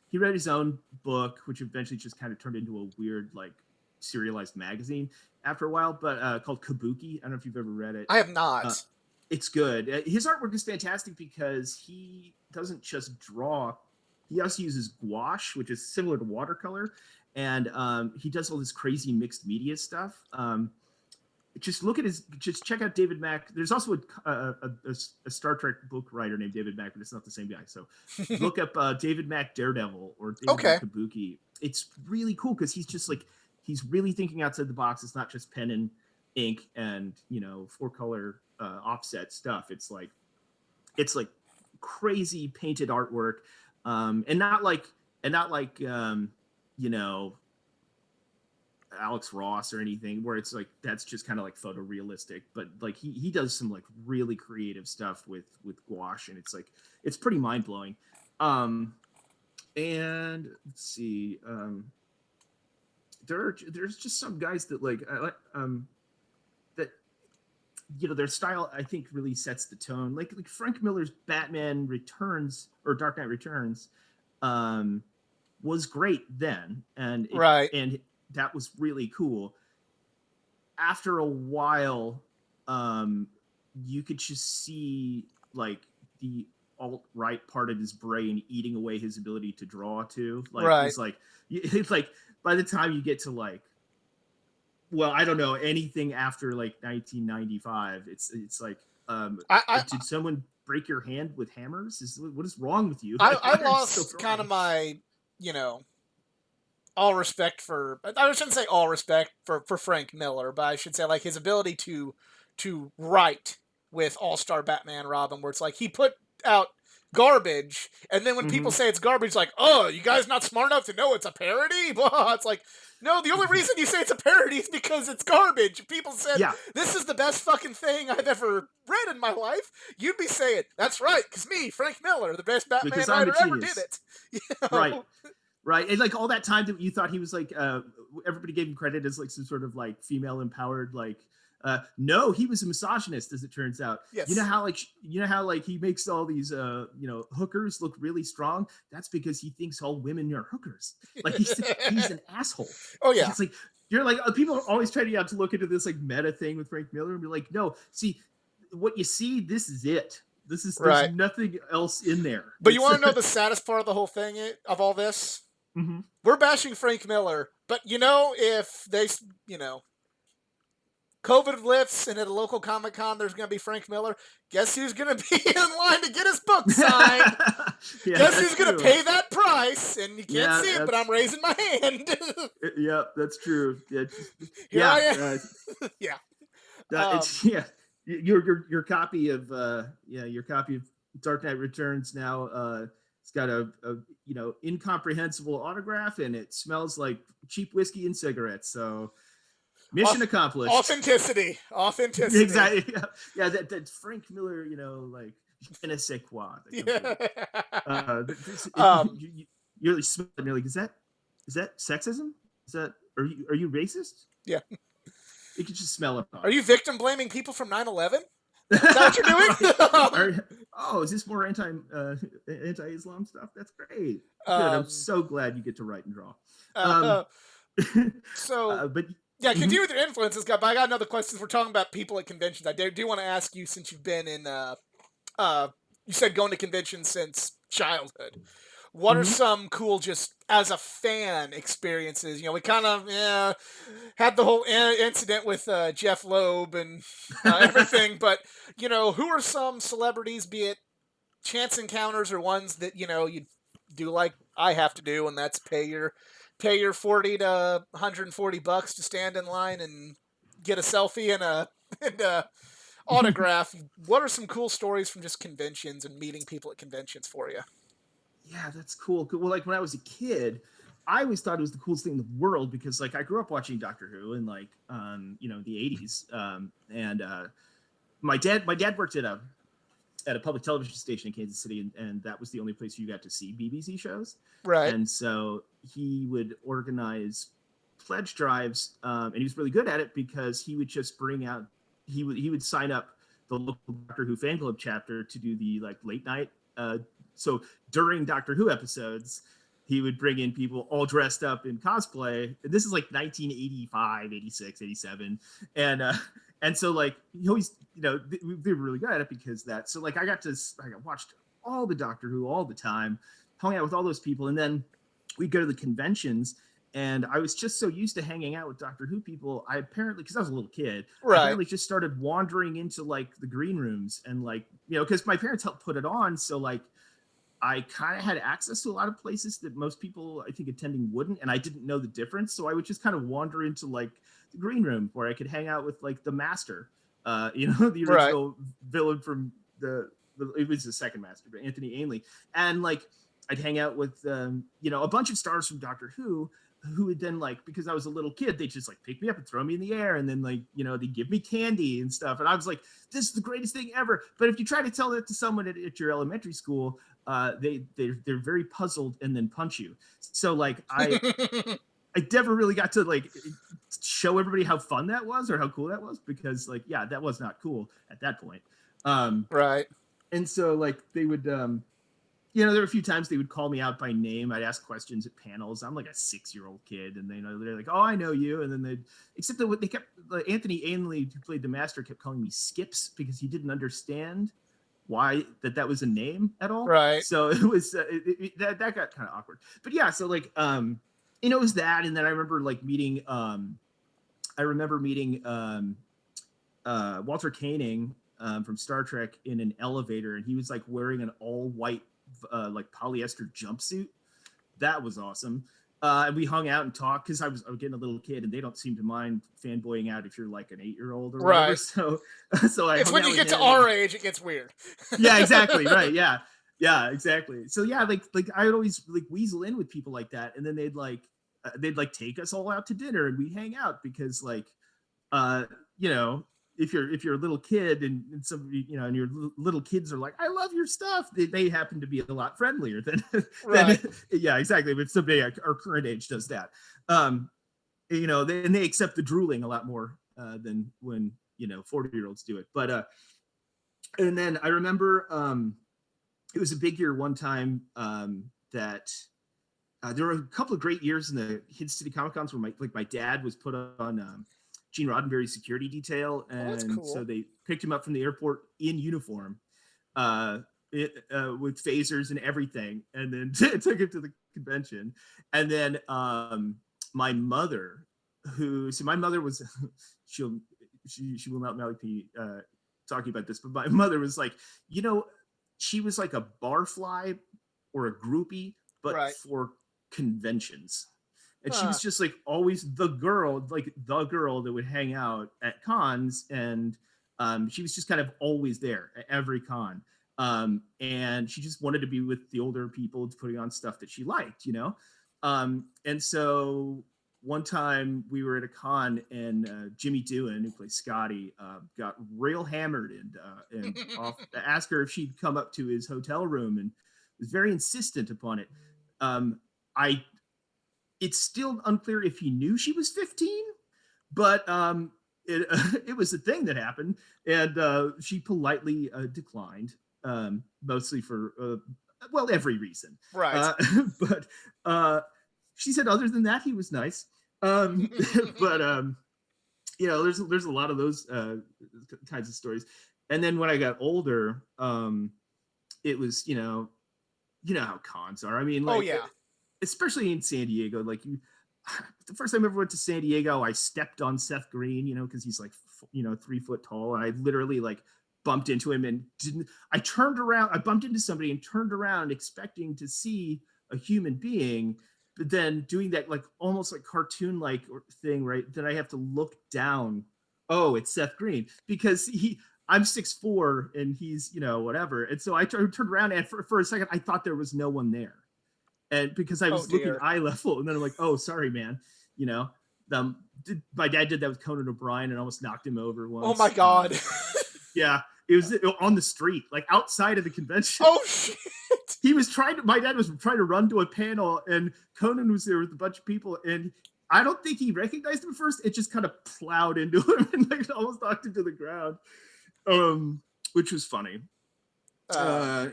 he read his own book, which eventually just kind of turned into a weird like serialized magazine after a while, but called Kabuki. I don't know if you've ever read it. I have not. It's good. His artwork is fantastic because he doesn't just draw. He also uses gouache, which is similar to watercolor, and he does all this crazy mixed media stuff. Just check out David Mack. There's also a Star Trek book writer named David Mack, but it's not the same guy. So look up David Mack Daredevil or David Mack Kabuki. It's really cool because he's just like, he's really thinking outside the box. It's not just pen and ink and, you know, 4-color offset stuff. It's like crazy painted artwork. And not like you know, Alex Ross or anything where it's like that's just kind of like photorealistic, but like he does some like really creative stuff with gouache, and it's pretty mind-blowing. And let's see, there's just some guys that like I like that, you know, their style I think really sets the tone. Like Frank Miller's Batman Returns or Dark Knight Returns was great then, and and that was really cool. After a while, you could just see like the alt-right part of his brain eating away his ability to draw too. Like it's like by the time you get to like, well, I don't know, anything after like 1995, it's like did someone break your hand with hammers? What is wrong with you? Like, I lost kind of my, you know, all respect for, I shouldn't say all respect for Frank Miller, but I should say like his ability to write with All-Star Batman Robin, where it's like he put out garbage, and then when people Mhm. say it's garbage, like, oh, you guys not smart enough to know it's a parody? Blah. It's like, no, the only reason you say it's a parody is because it's garbage. People said Yeah, this is the best fucking thing I've ever read in my life. You'd be saying that's right, because me, Frank Miller, the best Batman because I'm a writer ever, did genius. it. You Right. know? Right. And like all that time that you thought he was like everybody gave him credit as like some sort of like female empowered like no, he was a misogynist as it turns out. You know Yes. how like you know how like he makes all these hookers look really strong? That's because he thinks all women are hookers. Like he's an asshole. Oh Like yeah. it's like you're like people are always trying to look into this like meta thing with Frank Miller and be like, no, see what you see, this is it. There's Right. nothing else in there. But you It's want to know the saddest part of the whole thing of all this? Mhm. We're bashing Frank Miller, but if they, you know, COVID lifts and at a local Comic Con there's going to be Frank Miller, guess who's going to be in line to get his book signed? Yeah, Guess that's who's going to true. pay that price? And you can't Yeah, see it, but I'm raising my hand. yeah, that's true. Yeah, Here I yeah, am. Yeah. it's your copy of your copy of Dark Knight Returns now. It's got a incomprehensible autograph and it smells like cheap whiskey and cigarettes. So mission accomplished. Authenticity. Exactly. Yeah, yeah, that Frank Miller, like je ne sais quoi. That comes through. Yeah. um, You really smell it and you're like, is that sexism? Is that are you racist? yeah. You can just smell it on Are it. you victim blaming people from 9/11? Is that what you're doing? Is this more anti-Islam stuff? That's great. Good. I'm um, so glad you get to write and draw. uh, Um, so but yeah, mhm, continue with your influences, guy. But I got another question. We're talking about people at conventions. I do want to ask you, since you've been in, you said going to conventions since childhood. What are mhm. some cool, just as a fan, experiences? We kind of had the whole incident with Jeff Loeb and everything, but who are some celebrities, be it chance encounters or ones that you do like I have to do, and that's pay your 40 to $140 to stand in line and get a selfie and a and a autograph. What are some cool stories from just conventions and meeting people at conventions for you? Yeah, that's cool. Well, like when I was a kid, I always thought it was the coolest thing in the world because like I grew up watching Doctor Who in like the 80s. And my dad worked at a public television station in Kansas City, and that was the only place you got to see BBC shows. Right. And so he would organize pledge drives, and he was really good at it because he would just bring out he would sign up the local Doctor Who fan club chapter to do the like late night. So during Doctor Who episodes, he would bring in people all dressed up in cosplay. And this is like 1985, 86, 87. And so like he always, they were really good at it because that. So like I watched all the Doctor Who all the time, hung out with all those people, and then we'd go to the conventions. And I was just so used to hanging out with Doctor Who people, I apparently, because I was a little kid, I Right. apparently just started wandering into like the green rooms and like, because my parents helped put it on. So like I kind of had access to a lot of places that most people I think attending wouldn't, and I didn't know the difference. So I would just kind of wander into like the green room where I could hang out with like the Master, the Right. original villain from it was the second Master, but Anthony Ainley, and like I'd hang out with a bunch of stars from Doctor who would then like, because I was a little kid, they just like pick me up and throw me in the air, and then like they give me candy and stuff, and I was like, this is the greatest thing ever. But if you try to tell that to someone at your elementary school, they're very puzzled and then punch you. So like I never really got to like show everybody how fun that was or how cool that was, because like that was not cool at that point. Right. And so like they would there were a few times they would call me out by name. I'd ask questions at panels. I'm like a 6-year-old kid, and they're like, "Oh, I know you." And then except that they kept Anthony Ainley, who played the Master, kept calling me Skips because he didn't understand why that was a name at all. Right. So it was that got kind of awkward. But yeah, so like it was that, and then I remember like meeting Walter Koenig from Star Trek in an elevator, and he was like wearing an all white like polyester jumpsuit. That was awesome. And we hung out and talked because I was getting a little kid, and they don't seem to mind fanboying out if you're like an 8-year-old or whatever. Right. So I It's hung when out you with get to him. our age, it gets weird. Yeah, exactly. Right. Yeah. Yeah, exactly. So yeah, like I would always like weasel in with people like that, and then they'd like take us all out to dinner and we'd hang out because like uh you know if you're a little kid and somebody and your little kids are like I love your stuff, they happen to be a lot friendlier than than Right. yeah, exactly. But somebody our current age does that, um and they accept the drooling a lot more than when 40-year-olds do it. But and then I remember it was a big year one time that there were a couple of great years in the Kid City Comic Cons where my dad was put on Gene Roddenberry's security detail, Well, that's and so cool. they picked him up from the airport in uniform, uh, with phasers and everything, and then took him to the convention. And then my mother, my mother was she'll she will not be talking about this, but my mother was like, you know, she was like a barfly or a groupie, but Right. for conventions. And she Huh. was just like always the girl, like the girl that would hang out at cons. And she was just kind of always there at every con. And she just wanted to be with the older people putting on stuff that she liked. And so one time we were at a con and Jimmy Doohan, who plays Scotty, got real hammered and off asked her if she'd come up to his hotel room and was very insistent upon it. Um, I It's still unclear if he knew she was 15, but it it was a thing that happened, and she politely declined, mostly for well every reason. Right. Uh, but she said other than that he was nice. Um, but there's a lot of those kinds of stories. And then when I got older, it was how cons are. I mean, Oh like yeah. especially in San Diego, like the first time I ever went to San Diego, I stepped on Seth Green, because he's like 3 foot tall, and I literally like bumped into him and didn't. I turned around, I bumped into somebody and turned around expecting to see a human being, but then doing that like almost like cartoon like thing, right? Then I have to look down. Oh, it's Seth Green because I'm 6'4" and he's whatever, and so I turned around and for a second I thought there was no one there, and because I Oh was looking dear. eye level, and then I'm like, oh, sorry, man. You know, my dad did that with Conan O'Brien and almost knocked him over Oh my once. God. Yeah, it was on the street, like outside of the convention. Oh shit. He was my dad was trying to run to a panel, and Conan was there with a bunch of people, and I don't think he recognized him at first. It just kind of plowed into him and like almost knocked him to the ground, which was funny. Uh,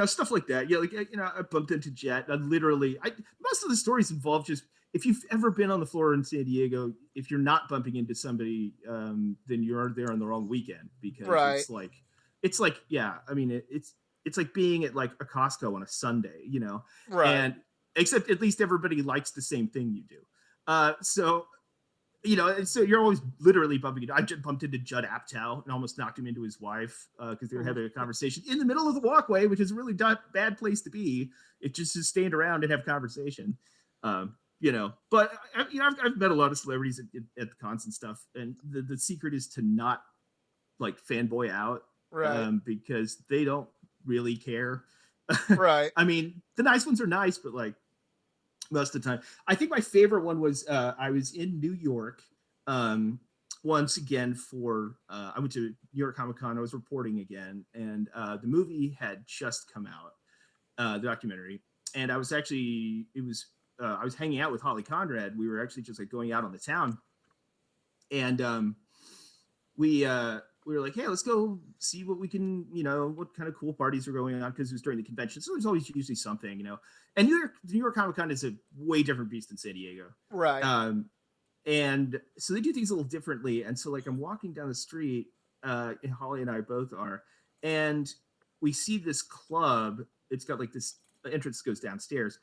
Stuff like that. Yeah, like I bumped into Jet. Most of the stories involve just if you've ever been on the floor in San Diego, if you're not bumping into somebody, then you're there on the wrong weekend because right. it's like yeah. I mean, it's like being at like a Costco on a Sunday, Right. and except at least everybody likes the same thing you do. So so you're always literally bumping into. I just bumped into Judd Apatow and almost knocked him into his wife because they were having a conversation in the middle of the walkway, which is a really bad place to be. It just to stand around and have conversation. But I've met a lot of celebrities at the cons and stuff, and the secret is to not like fanboy out Right. because they don't really care. Right. I mean, the nice ones are nice, but like most of the time. I think my favorite one was I was in New York once again for I went to New York Comic Con. I was reporting again, and the movie had just come out, the documentary, and I was actually I was hanging out with Holly Conrad. We were actually just like going out on the town, and we were like, hey, let's go see what we can, what kind of cool parties are going on because it was during the convention. So there's always usually something. And New York Comic Con is a way different beast than San Diego. Right. And so they do things a little differently. And so like I'm walking down the street, and Holly and I both are, and we see this club. It's got like this entrance goes downstairs,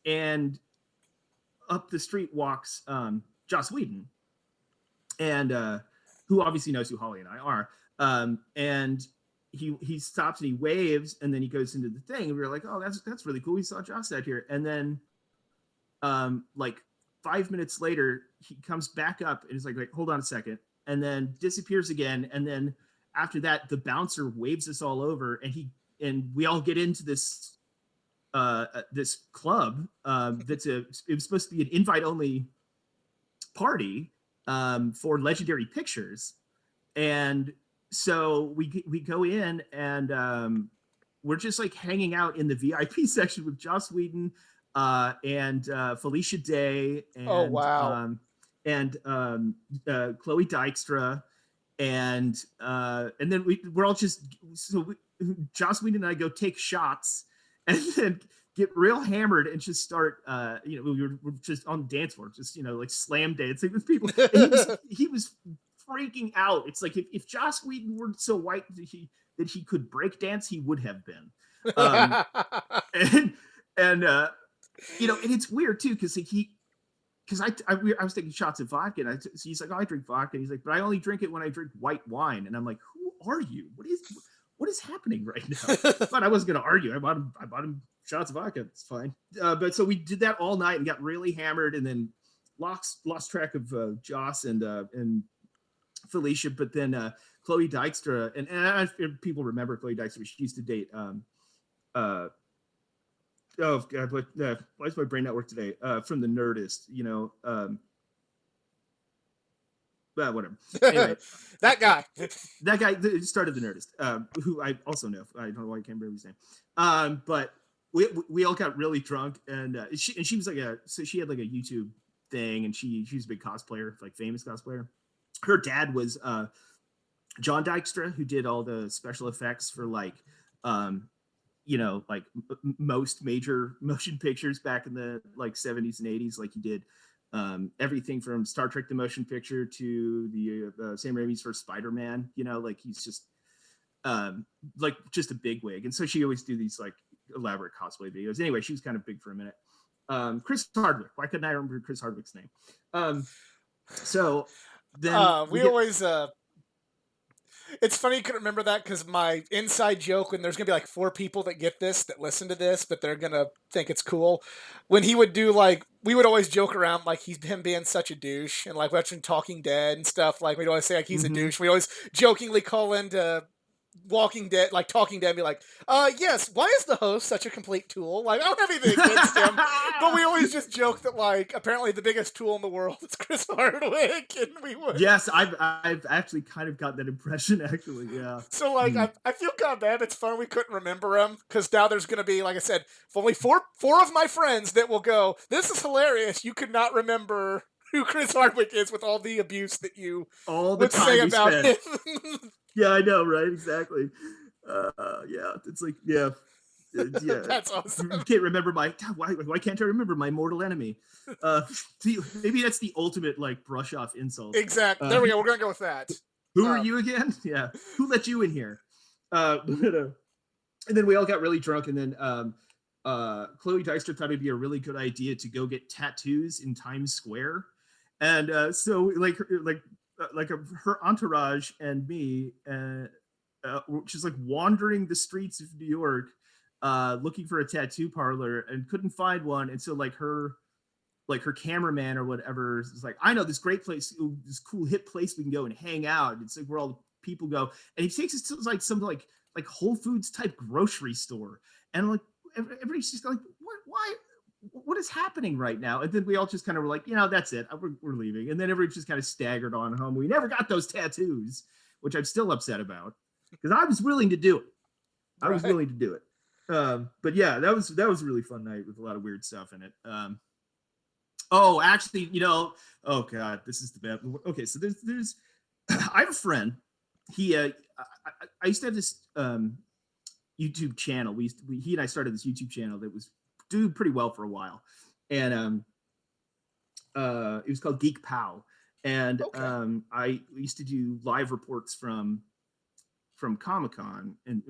and up the street walks Joss Whedon, and who obviously knows who Holly and I are. And he stops and he waves, and then he goes into the thing, and we were like, oh, that's really cool. We saw Joss out here, and then like 5 minutes later, he comes back up and is like, hold on a second, and then disappears again, and then after that, the bouncer waves us all over, and he we all get into this this club it was supposed to be an invite only party for Legendary Pictures, and so we go in and we're just like hanging out in the VIP section with Joss Whedon and Felicia Day Oh wow. and Chloe Dykstra and then we're all just Joss Whedon and I go take shots and then get real hammered and just start we're just on the dance floor just like slam dancing with people and he was freaking out. It's like if Joss Whedon were so white that he could break dance, he would have been. And and and it's weird too because I was taking shots of vodka and so he's like, oh, I drink vodka. And he's like, but I only drink it when I drink white wine. And I'm like, who are you? What is happening right now? But I wasn't going to argue. I bought him shots of vodka. It's fine. But so we did that all night and got really hammered and then lost track of Joss and Felicia. But then Chloe Dykstra and people remember Chloe Dykstra. She used to date oh God, why is my brain not work today? From the Nerdist, whatever. Anyway, that guy started the Nerdist, who I also know. I don't know why I can't remember his name. But we all got really drunk, and she was like so she had like a YouTube thing, and she's a big cosplayer, like famous cosplayer. Her dad was John Dykstra, who did all the special effects for like like most major motion pictures back in the like 70s and 80s. Like he did everything from Star Trek the motion picture to the Sam Raimi's first Spider-Man. Like he's just like just a big wig, and so she always do these like elaborate cosplay videos. Anyway, she was kind of big for a minute. Chris Hardwick. Why couldn't I remember Chris Hardwick's name? So then we always it's funny you couldn't remember that because my inside joke when there's gonna be like 4 people that get this that listen to this but they're gonna think it's cool when he would do like we would always joke around like him being such a douche and like watching Talking Dead and stuff like we'd always say like he's a douche. We always jokingly call into Walking Dead, like Talking Dead, and be like, yes, why is the host such a complete tool? Like, I don't have anything against him, but we always just joke that, like, apparently the biggest tool in the world is Chris Hardwick, and we would. Yes, I've actually kind of got that impression, actually, yeah. So, like, I feel kind of bad. It's fun we couldn't remember him, because now there's going to be, like I said, only four of my friends that will go, this is hilarious, you could not remember who Chris Hardwick is with all the abuse that you would say about him. Yeah, I know, right? Exactly. Yeah, it's like, yeah. That's awesome. You can't remember why can't I remember my mortal enemy? Maybe that's the ultimate like brush off insult. Exactly. There we go. We're gonna go with that. Who are you again? Yeah. Who let you in here? And then we all got really drunk, and then Chloe Dykstra thought it'd be a really good idea to go get tattoos in Times Square, and so her entourage and me, just like wandering the streets of New York, looking for a tattoo parlor and couldn't find one. And so like her cameraman or whatever is like, I know this great place, this cool hip place we can go and hang out. It's like where all the people go. And he takes us to like some like Whole Foods type grocery store. And like everybody's just like, what is happening right now? And then we all just kind of were like, that's it. We're leaving. And then everybody just kind of staggered on home. We never got those tattoos, which I'm still upset about because I was willing to do it. I was willing to do it. But yeah, that was a really fun night with a lot of weird stuff in it. Oh, actually, oh God, this is the bad. Okay, so there's I have a friend. I used to have this YouTube channel. He and I started this YouTube channel that was doing pretty well for a while, and it was called Geek Pow, and I used to do live reports from Comic-Con and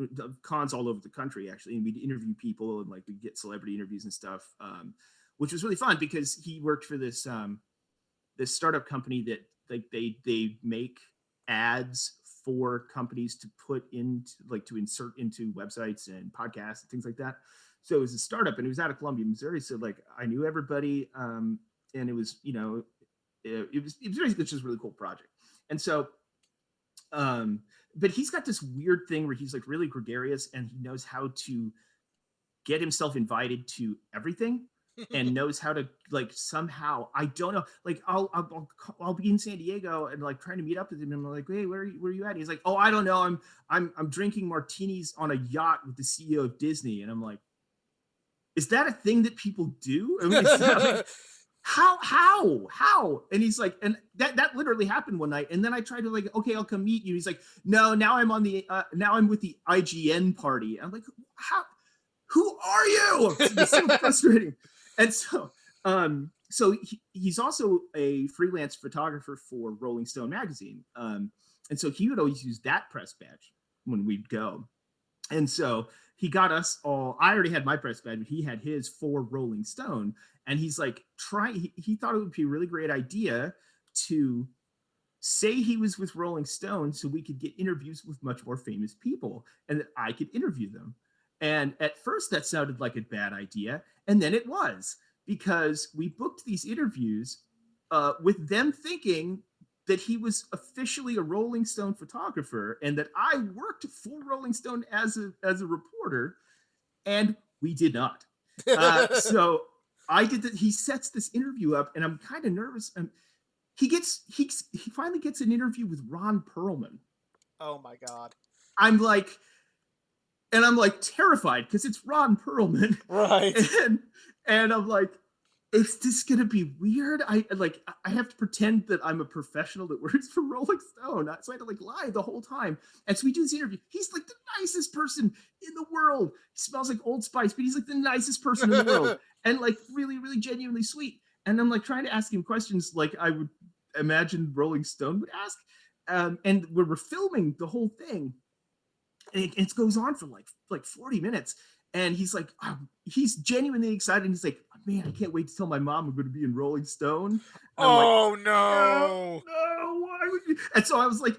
cons all over the country actually, and we'd interview people and like we'd get celebrity interviews and stuff, which was really fun because he worked for this this startup company that like they make ads for companies to put into like to insert into websites and podcasts and things like that. So it was a startup and it was out of Columbia, Missouri. So like I knew everybody, and it was it was basically just a really cool project. And so Um, but he's got this weird thing where he's like really gregarious and he knows how to get himself invited to everything and knows how to like somehow, I don't know, like I'll be in San Diego and like trying to meet up with him and I'm like, hey, where are you at? He's like, oh, I don't know, I'm drinking martinis on a yacht with the CEO of Disney. And I'm like, is that a thing that people do? I mean, is that like, how? And he's like, and that literally happened one night. And then I tried to like, okay, I'll come meet you. He's like, no, now I'm on the now I'm with the IGN party. I'm like, how? Who are you? It's so frustrating. And so he's also a freelance photographer for Rolling Stone magazine. And so he would always use that press badge when we'd go. And so he got us all. I already had my press badge, but he had his for Rolling Stone. And he's like, he thought it would be a really great idea to say he was with Rolling Stone so we could get interviews with much more famous people and that I could interview them. And at first that sounded like a bad idea. And then it was, because we booked these interviews with them thinking that he was officially a Rolling Stone photographer and that I worked for Rolling Stone as a reporter, and we did not. So I did that. He sets this interview up, and I'm kind of nervous. And he finally gets an interview with Ron Perlman. Oh my God. I'm like terrified because it's Ron Perlman, right? And I'm like, is this gonna be weird? I have to pretend that I'm a professional that works for Rolling Stone, so I had to like lie the whole time. And so we do this interview. He's like the nicest person in the world. He smells like Old Spice, but he's like the nicest person in the world, and like really, really genuinely sweet. And I'm like trying to ask him questions like I would imagine Rolling Stone would ask. And we're filming the whole thing, and it goes on for like 40 minutes. And he's like, he's genuinely excited. And he's like, man, I can't wait to tell my mom I'm going to be in Rolling Stone. And oh, like, no. No, why would you? And so I was like,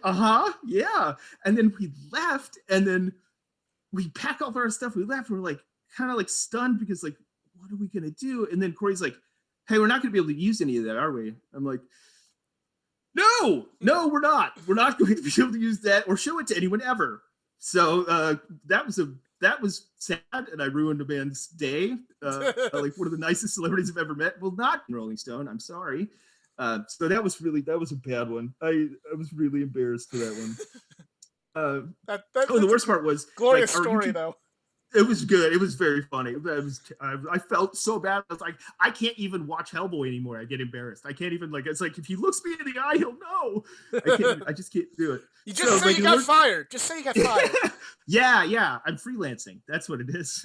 yeah. And then we left, and then we pack all our stuff. We left, and we're like, kind of like stunned because like, what are we going to do? And then Corey's like, hey, we're not going to be able to use any of that, are we? I'm like, no, we're not. We're not going to be able to use that or show it to anyone ever. So that was sad, and I ruined a man's day. Like one of the nicest celebrities I've ever met. Well, not Rolling Stone. I'm sorry. So that was a bad one. I was really embarrassed for that one. The worst part was glorious like, story though. It was good. It was very funny. I felt so bad. I was like, I can't even watch Hellboy anymore. I get embarrassed. I can't even it's like if he looks me in the eye, he'll know. I just can't do it. You just say you got fired. Just say you got fired. Yeah. I'm freelancing. That's what it is.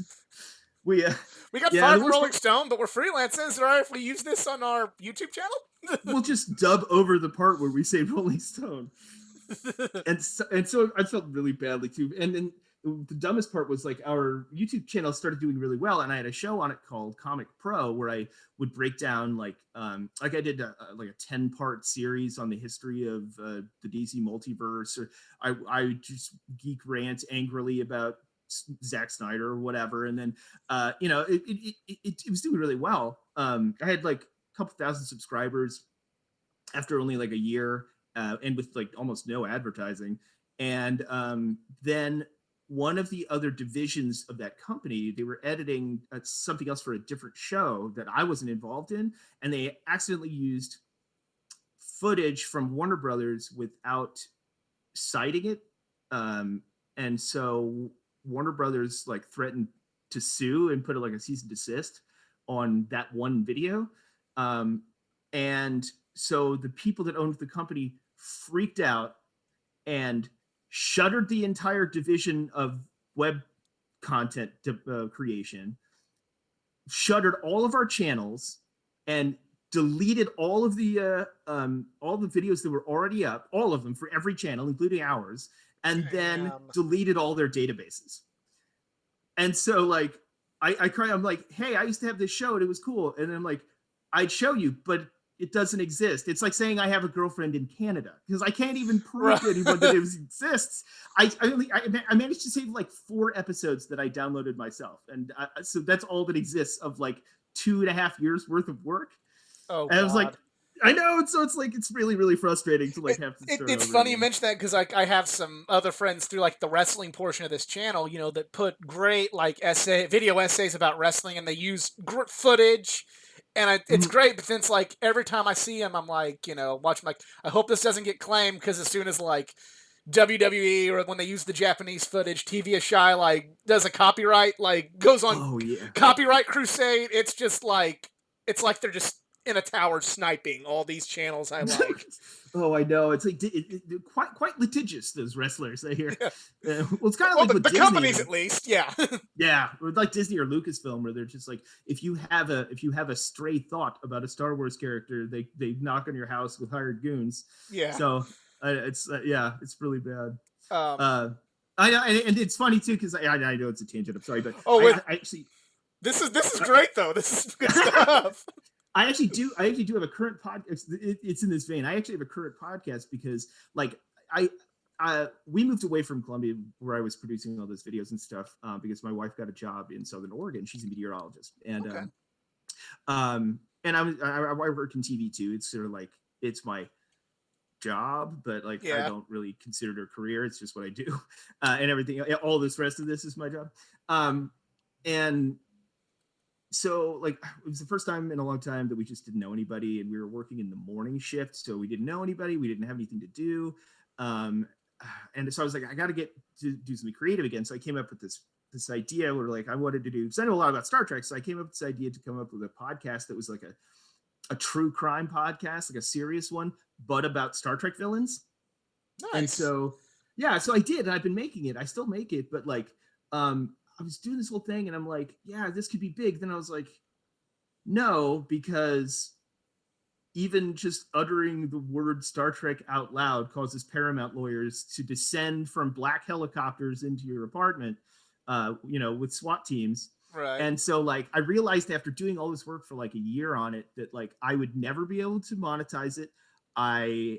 We got fired from Rolling Stone, but we're freelancing. Is it all right if we use this on our YouTube channel? We'll just dub over the part where we say Rolling Stone. and so I felt really badly too. And then the dumbest part was like our YouTube channel started doing really well, and I had a show on it called Comic Pro where I would break down like I did a 10-part series on the history of the DC multiverse, or I would just geek rant angrily about Zack Snyder or whatever, and then it was doing really well. I had like a couple thousand subscribers after only like a year, and with like almost no advertising, and then one of the other divisions of that company, they were editing something else for a different show that I wasn't involved in, and they accidentally used footage from Warner Brothers without citing it, and so Warner Brothers like threatened to sue and put like a cease and desist on that one video, and so the people that owned the company freaked out and shuttered the entire division of web content creation, shuttered all of our channels, and deleted all of the videos that were already up, all of them for every channel, including ours, and then deleted all their databases. And so like I cry, I'm like, hey, I used to have this show and it was cool. And then I'm like, I'd show you, but it doesn't exist. It's like saying I have a girlfriend in Canada because I can't even prove to anyone that it exists. I managed to save like 4 episodes that I downloaded myself, and so that's all that exists of like 2.5 years worth of work. Oh, and I was like, I know. So it's like, it's really, really frustrating to like have to start It's over funny you again. mention that because like I have some other friends through like the wrestling portion of this channel, that put great like video essays about wrestling, and they use footage, and it's Mhm. great. But then it's like every time I see them, I'm like, watch like I hope this doesn't get claimed because as soon as like WWE or when they use the Japanese footage, TV is shy like does a copyright like goes on Oh yeah. copyright crusade. It's like they're just in a tower sniping all these channels I like. Oh, I know. It's like quite litigious. Those wrestlers, I hear. Yeah. Well, it's kind of Well, like with the Disney. companies at least, yeah. Yeah, with like Disney or Lucasfilm, where they're just like, if you have a stray thought about a Star Wars character, they knock on your house with hired goons. Yeah. So it's yeah, it's really bad. Um. Uh, I know, and it's funny too because I know it's a tangent. I'm sorry, but Oh, I actually this is great though. This is good stuff. I actually do have a current podcast. It's in this vein. I actually have a current podcast because like I we moved away from Columbia where I was producing all those videos and stuff because my wife got a job in Southern Oregon. She's a meteorologist, and Okay. I work in TV too. It's sort of like it's my job, but like I Yeah. don't really consider it a career. It's just what I do, and everything. All this rest of this is my job, and so like it was the first time in a long time that we just didn't know anybody, and we were working in the morning shift, so we didn't know anybody, we didn't have anything to do, um and so I was like, I got to get to do something creative again. So I came up with this idea where like I wanted to do, because I know a lot about Star Trek, so I came up with this idea to come up with a podcast that was like a true crime podcast, like a serious one, but about Star Trek villains. And Nice. so yeah, so I did, and I've been making it, I still make it, but like I was doing this whole thing and I'm like, yeah, this could be big. Then I was like, no, because even just uttering the word Star Trek out loud causes Paramount lawyers to descend from black helicopters into your apartment, with SWAT teams. Right. And so, like, I realized after doing all this work for like a year on it that like I would never be able to monetize it. I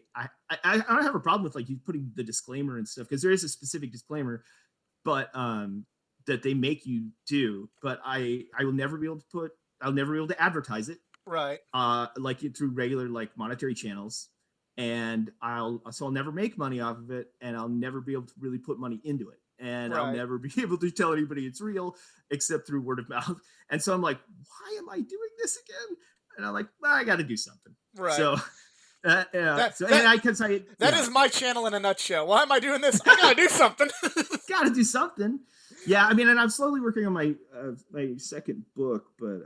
don't have a problem with like you putting the disclaimer and stuff because there is a specific disclaimer, but that they make you do. But I will never be able to I'll never be able to advertise it Right. like through regular like monetary channels, and I'll never make money off of it, and I'll never be able to really put money into it, and I'll Right. never be able to tell anybody it's real except through word of mouth. And so I'm like, why am I doing this again? And I'm like, well, I got to do something. Right. So yeah, That so that and I can say that yeah, is my channel in a nutshell. Why am I doing this? I gotta do something. got to do something. Yeah, I mean, and I'm slowly working on my second book, but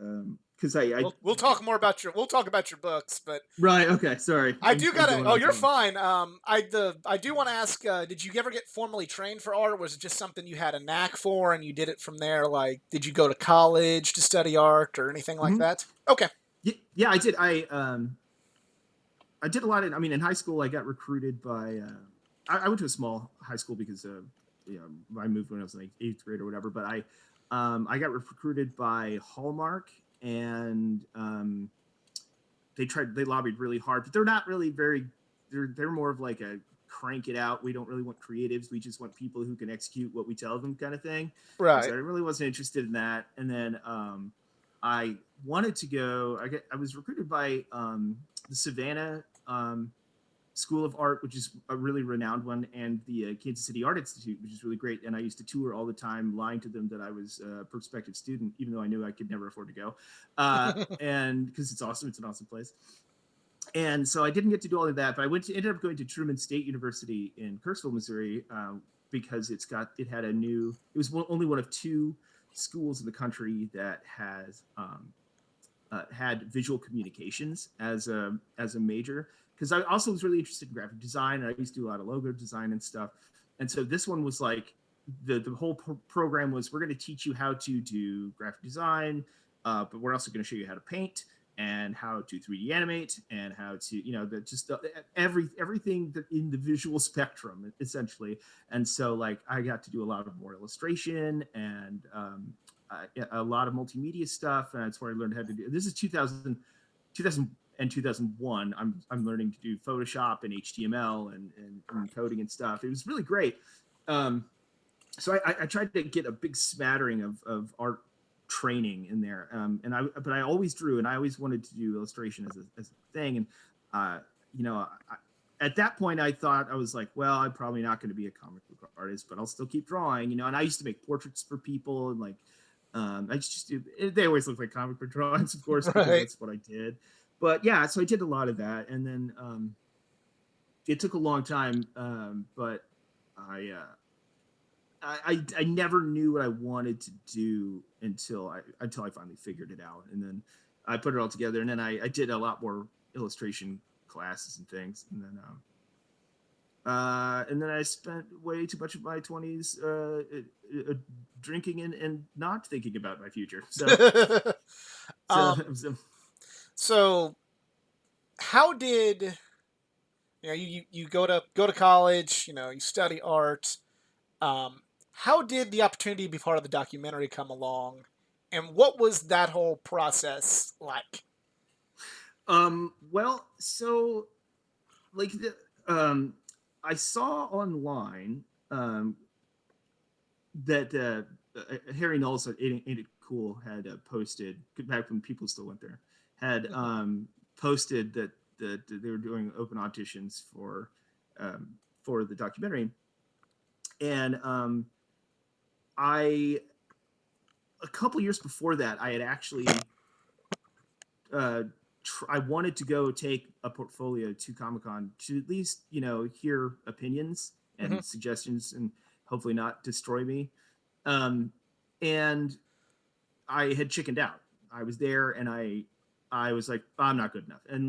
because I We'll talk more about your books, but right, okay, sorry, I I'm, do I'm gotta. going Oh, on you're too long. fine. I do want to ask. Did you ever get formally trained for art? Or was it just something you had a knack for and you did it from there? Like, did you go to college to study art or anything like Mm-hmm. that? Okay. Yeah, I did. I did a lot. I mean, in high school, I got recruited by. I went to a small high school because I moved when I was in like eighth grade or whatever. But I got recruited by Hallmark, and they lobbied really hard, but they're not really very. They're more of like a crank it out. We don't really want creatives. We just want people who can execute what we tell them, kind of thing. And so Right. I really wasn't interested in that. And then I wanted to go. I was recruited by the Savannah School of Art, which is a really renowned one, and the Kansas City Art Institute, which is really great. And I used to tour all the time, lying to them that I was a prospective student, even though I knew I could never afford to go. And because it's awesome, it's an awesome place. And so I didn't get to do all of that, but ended up going to Truman State University in Kirksville, Missouri, because it had a new. It was only one of two schools in the country that has had visual communications as a major, because I also was really interested in graphic design, and I used to do a lot of logo design and stuff. And so this one was like the whole program was, we're going to teach you how to do graphic design, but we're also going to show you how to paint and how to 3D animate and how to everything in the visual spectrum essentially. And so like I got to do a lot of more illustration and a lot of multimedia stuff, and that's where I learned how to do. This is 2000 and 2001. I'm learning to do Photoshop and HTML and coding and stuff. It was really great. So I tried to get a big smattering of art training in there. But I always drew, and I always wanted to do illustration as a thing. And uh, you know, at that point, I thought I was like, well, I'm probably not going to be a comic book artist, but I'll still keep drawing, you know. And I used to make portraits for people, and like, I just do. They always look like comic book drawings, of course, because Right. that's what I did. But yeah, so I did a lot of that, and then it took a long time, but I, uh, I never knew what I wanted to do until I finally figured it out, and then I put it all together, and then I did a lot more illustration classes and things, and then I spent way too much of my 20s drinking and not thinking about my future. So, um, so so how did you go to college, you study art. How did the opportunity to be part of the documentary come along, and what was that whole process like? well, so like um, I saw online um, that Harry Knowles at Ain't It Cool had posted back when people still went there, had Mhm. posted that they were doing open auditions for the documentary, and I a couple years before that I had actually uh, I wanted to go take a portfolio to Comic Con to at least hear opinions Mhm. and suggestions and hopefully not destroy me. Um, and I had chickened out. I was there and I was like, I'm not good enough. And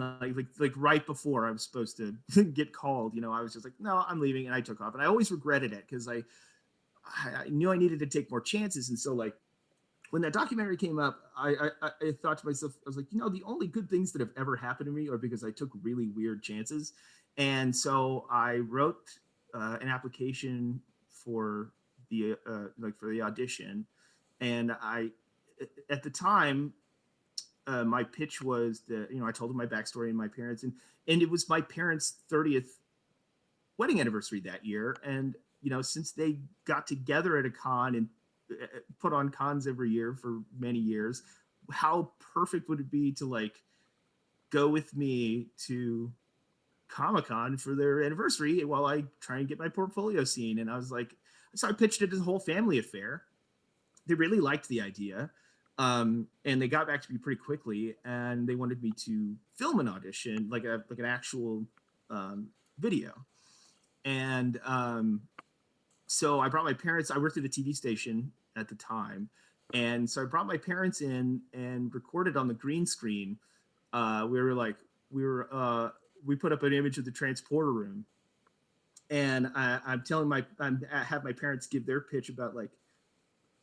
like right before I was supposed to get called, I was just like, no, I'm leaving, and I took off. And I always regretted it because I knew I needed to take more chances. And so like when that documentary came up, I thought to myself, I was like, the only good things that have ever happened to me are because I took really weird chances. And so I wrote an application for for the audition, and at the time my pitch was that I told them my backstory and my parents, and it was my parents' 30th wedding anniversary that year, and since they got together at a con and put on cons every year for many years, how perfect would it be to like go with me to Comic Con for their anniversary while I try and get my portfolio seen? And I was like, so I pitched it as a whole family affair. They really liked the idea. And they got back to me pretty quickly, and they wanted me to film an audition, like an actual video. And so I brought my parents. I worked at a TV station at the time, and so I brought my parents in and recorded on the green screen. We were like, we were we put up an image of the transporter room, and I have my parents give their pitch about like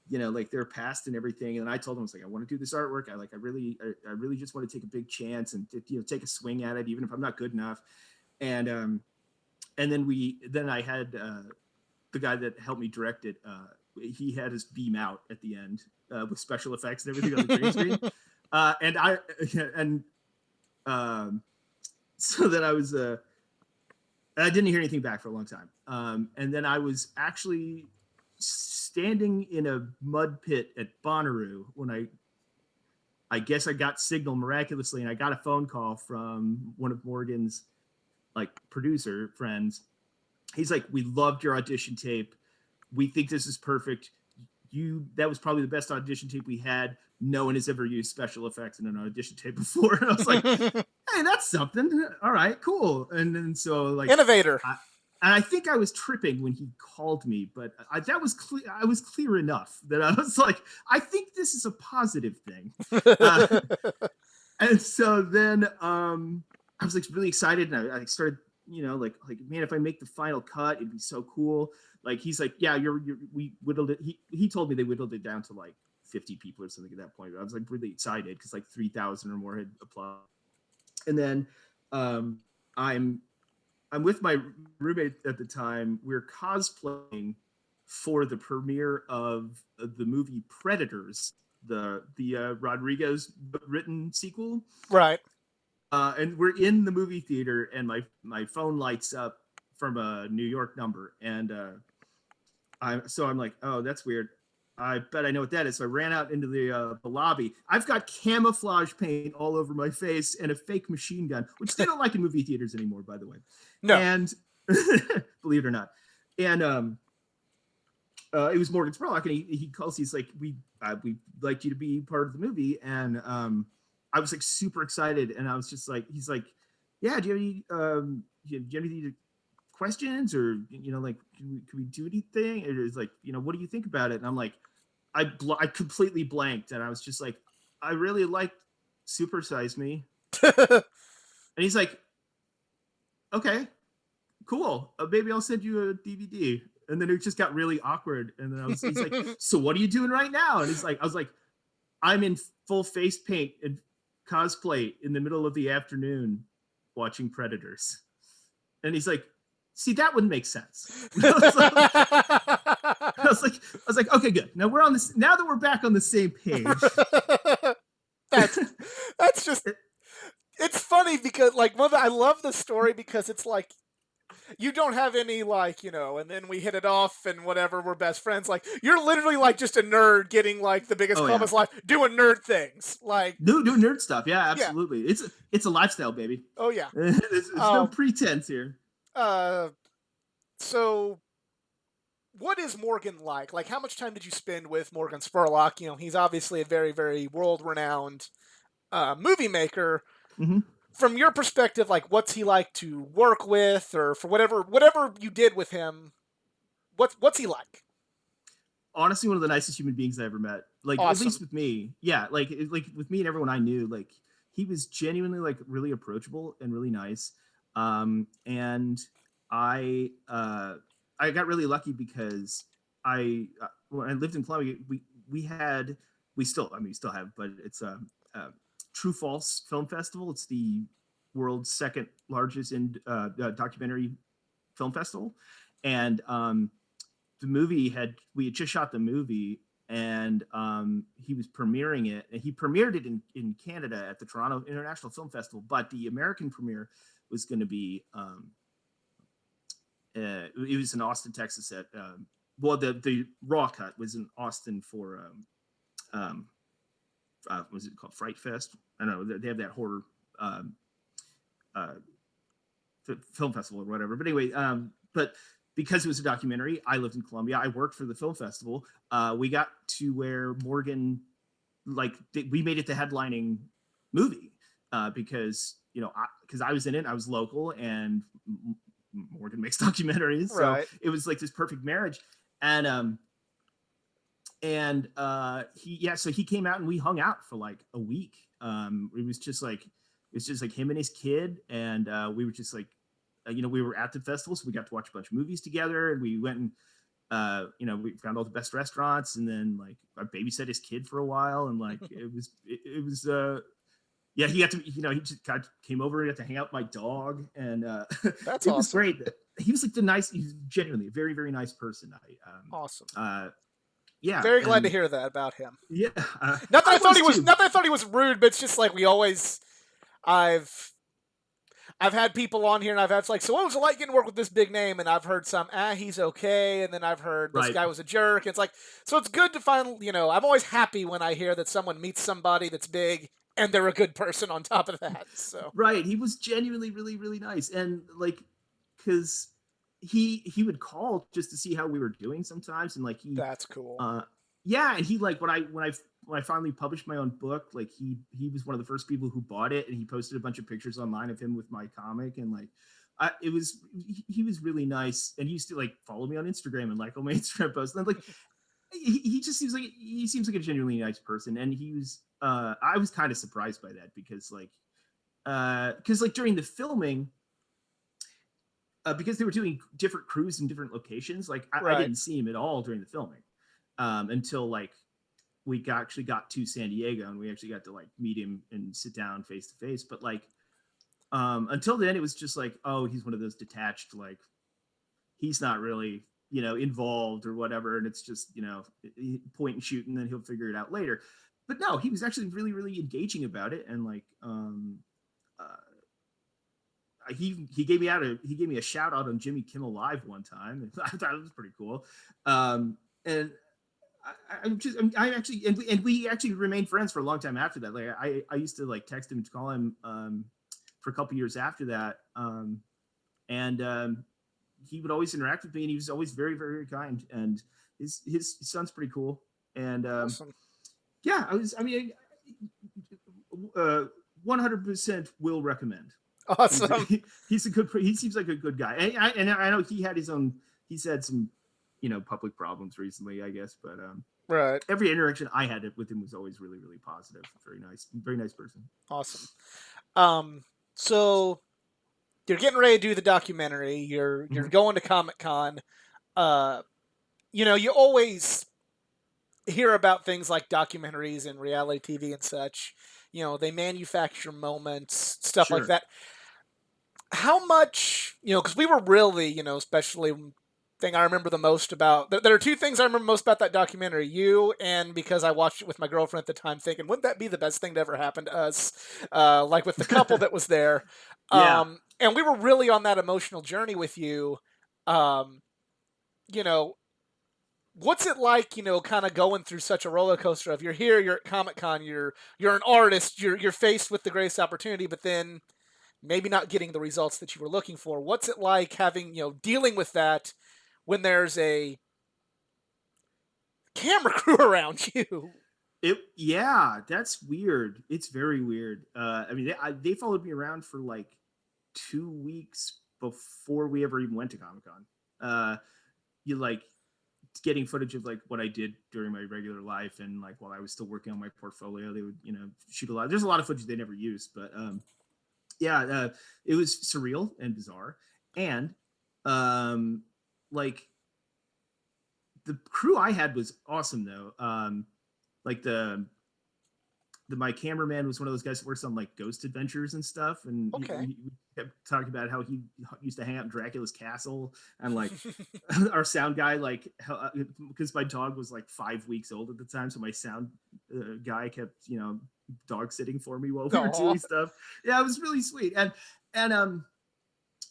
like their past and everything. And I told them, I was like, I want to do this artwork. I really just want to take a big chance and take a swing at it, even if I'm not good enough. And then I had the guy that helped me direct it. He had his beam out at the end with special effects and everything on the green screen. And I and so that I didn't hear anything back for a long time. And then I was actually standing in a mud pit at Bonnaroo when I guess I got signal miraculously, and I got a phone call from one of Morgan's like producer friends. He's like, "We loved your audition tape. We think this is perfect. That was probably the best audition tape we had. No one has ever used special effects in an audition tape before." And I was like, "Hey, that's something. All right, cool." And then so like Innovator. I and I think I was tripping when he called me, but that was clear. I was clear enough that I was like, I think this is a positive thing. Uh, and so then I was like really excited, and I started like man, if I make the final cut, it'd be so cool. Like he's like, yeah, we whittled it. He told me they whittled it down to like 50 people or something at that point. But I was like really excited because like 3,000 or more had applied. And then um, I'm I'm with my roommate at the time. We're cosplaying for the premiere of the movie Predators, the Rodriguez written sequel. Right. And we're in the movie theater, and my phone lights up from a New York number, and I'm like, oh, that's weird. I bet I know what that is. So I ran out into the lobby. I've got camouflage paint all over my face and a fake machine gun, which they don't like in movie theaters anymore, by the way. No. And believe it or not. And it was Morgan Spurlock, and he calls. He's like, we'd like you to be part of the movie, and I was like super excited, and I was just like, he's like, yeah, do you have any questions, or like, can we do anything? It is like, what do you think about it? And I'm like, I completely blanked, and I was just like, I really liked Super Size Me, and he's like, okay, cool, maybe I'll send you a DVD. And then it just got really awkward. And then he's like, so what are you doing right now? And I was like, I'm in full face paint and cosplay in the middle of the afternoon watching Predators. And he's like, see, that wouldn't make sense. I was like, okay, good. Now we're on this. Now that we're back on the same page. That's just, it's funny because like, I love the story because it's like, you don't have any like, and then we hit it off and whatever, we're best friends. Like, you're literally like just a nerd getting like the biggest club of his life, doing nerd things. Like, doing nerd stuff. Yeah, absolutely. Yeah. It's a lifestyle, baby. Oh yeah. There's no pretense here. So what is Morgan like? Like, how much time did you spend with Morgan Spurlock? He's obviously a very, very world-renowned movie maker. Mm-hmm. From your perspective, like, what's he like to work with, or for whatever you did with him, what's he like? Honestly, one of the nicest human beings I ever met. Like, awesome. At least with me, yeah. Like with me and everyone I knew, like, he was genuinely like really approachable and really nice. And I got really lucky because when I lived in Columbia, we still have, but it's True False Film Festival. It's the world's second largest documentary film festival, and the movie we had just shot the movie, and he was premiering it, and he premiered it in Canada at the Toronto International Film Festival, but the American premiere was going to be it was in Austin, Texas at the raw cut was in Austin for what was it called, Fright Fest? I don't know. They have that horror film festival or whatever. But anyway, but because it was a documentary, I lived in Columbia. I worked for the film festival. We got to where Morgan, we made it the headlining movie because because I was in it. I was local, and Morgan makes documentaries, so it was like this perfect marriage. And he came out and we hung out for like a week. It was just like him and his kid, and we were just like, we were at the festival, so we got to watch a bunch of movies together, and we went and we found all the best restaurants, and then like I babysat his kid for a while, and like it was he got to he just came over, he got to hang out with my dog, and that's it awesome. was great. He was like he's genuinely a very, very nice person. Awesome. Yeah, very glad to hear that about him. Yeah, not that I thought he was rude, but it's just like I've had people on here, and I've had like, so what was it like getting to work with this big name? And I've heard some, he's okay, and then I've heard this guy was a jerk. It's like, so it's good to find, I'm always happy when I hear that someone meets somebody that's big and they're a good person on top of that. So he was genuinely really, really nice, and like, because he would call just to see how we were doing sometimes, and like that's cool. And he like when I finally published my own book, like he was one of the first people who bought it, and he posted a bunch of pictures online of him with my comic, and like he was really nice, and he used to like follow me on Instagram and like all my Instagram posts, and like he just seems like a genuinely nice person, and he was I was kind of surprised by that because during the filming, because they were doing different crews in different locations, like I didn't see him at all during the filming until like we actually got to San Diego, and we actually got to like meet him and sit down face to face. But like until then, it was just like, oh, he's one of those detached, like he's not really involved or whatever, and it's just point and shoot, and then he'll figure it out later. But no, he was actually really, really engaging about it, and like he gave me a shout out on Jimmy Kimmel Live one time, and I thought it was pretty cool. And I actually, and we actually remained friends for a long time after that. Like I used to like text him to call him for a couple years after that. And he would always interact with me, and he was always very, very, very kind. And his son's pretty cool. And Awesome. yeah, I mean, 100% will recommend. He's Awesome. he's a good. He seems like a good guy, and I know he had his own. He's had some, public problems recently, I guess. But Right. every interaction I had with him was always really, really positive. Very nice person. Awesome. Um, so you're getting ready to do the documentary. You're Mm-hmm. going to Comic Con. Uh, you always hear about things like documentaries and reality TV and such. They manufacture moments, stuff like Sure. that. How much, because we were really, especially thing I remember the most about. There are two things I remember most about that documentary. You, and because I watched it with my girlfriend at the time, thinking, wouldn't that be the best thing to ever happen to us? Like with the couple that was there. Yeah. And we were really on that emotional journey with you. Um, you know, what's it like, kind of going through such a roller coaster of you're here, you're at Comic Con, you're an artist, you're faced with the greatest opportunity, but then maybe not getting the results that you were looking for. What's it like having, dealing with that when there's a camera crew around you? Yeah, that's weird. It's very weird. I mean, they followed me around for like 2 weeks before we ever even went to Comic Con. You like getting footage of like what I did during my regular life, and like while I was still working on my portfolio, they would shoot a lot. There's a lot of footage they never used, but yeah, it was surreal and bizarre, and um, like the crew I had was awesome though. Like my cameraman was one of those guys that works on like Ghost Adventures and stuff, and Okay. he kept talking about how he used to hang out in Dracula's castle, and like our sound guy, like because my dog was like 5 weeks old at the time, so my sound guy kept dog sitting for me while we were Aw. doing stuff. Yeah, it was really sweet, and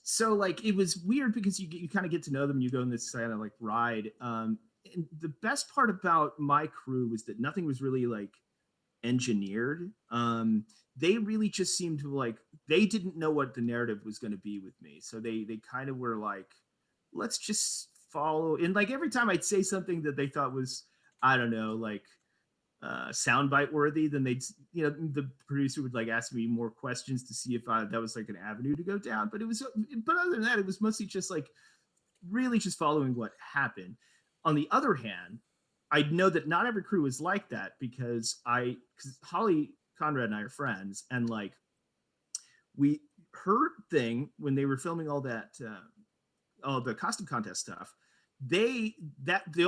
so like it was weird because you kind of get to know them. You go on this kind of like ride. And the best part about my crew was that nothing was really like engineered. They really just seemed to like they didn't know what the narrative was going to be with me, so they kind of were like, let's just follow. And like every time I'd say something that they thought was, I don't know, like soundbite worthy, then they'd the producer would like ask me more questions to see if that was like an avenue to go down. But other than that, it was mostly just like really just following what happened. On the other hand, I know that not every crew is like that because Holly Conrad and I are friends, and like we her thing when they were filming all that all the costume contest stuff. The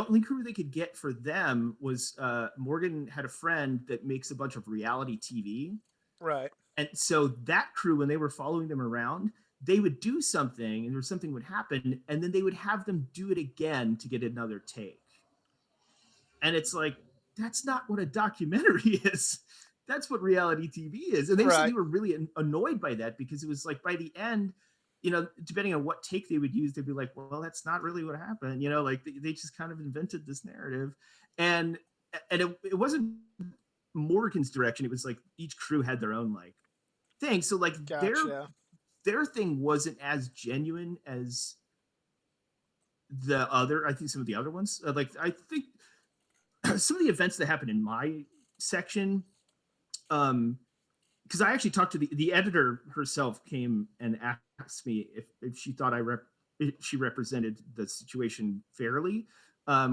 only crew they could get for them was Morgan had a friend that makes a bunch of reality TV, Right. and so that crew, when they were following them around, they would do something and something would happen, and then they would have them do it again to get another take. And it's like, that's not what a documentary is. That's what reality TV is. And they said they Right. were really annoyed by that because it was like by the end, depending on what take they would use, they'd be like, well, that's not really what happened. Like they just kind of invented this narrative. And it wasn't Morgan's direction. It was like each crew had their own like thing. So like Gotcha. their thing wasn't as genuine as the other, I think some of the other ones. Like I think some of the events that happened in my section, because I actually talked to the editor herself, came and asked me if she thought if she represented the situation fairly,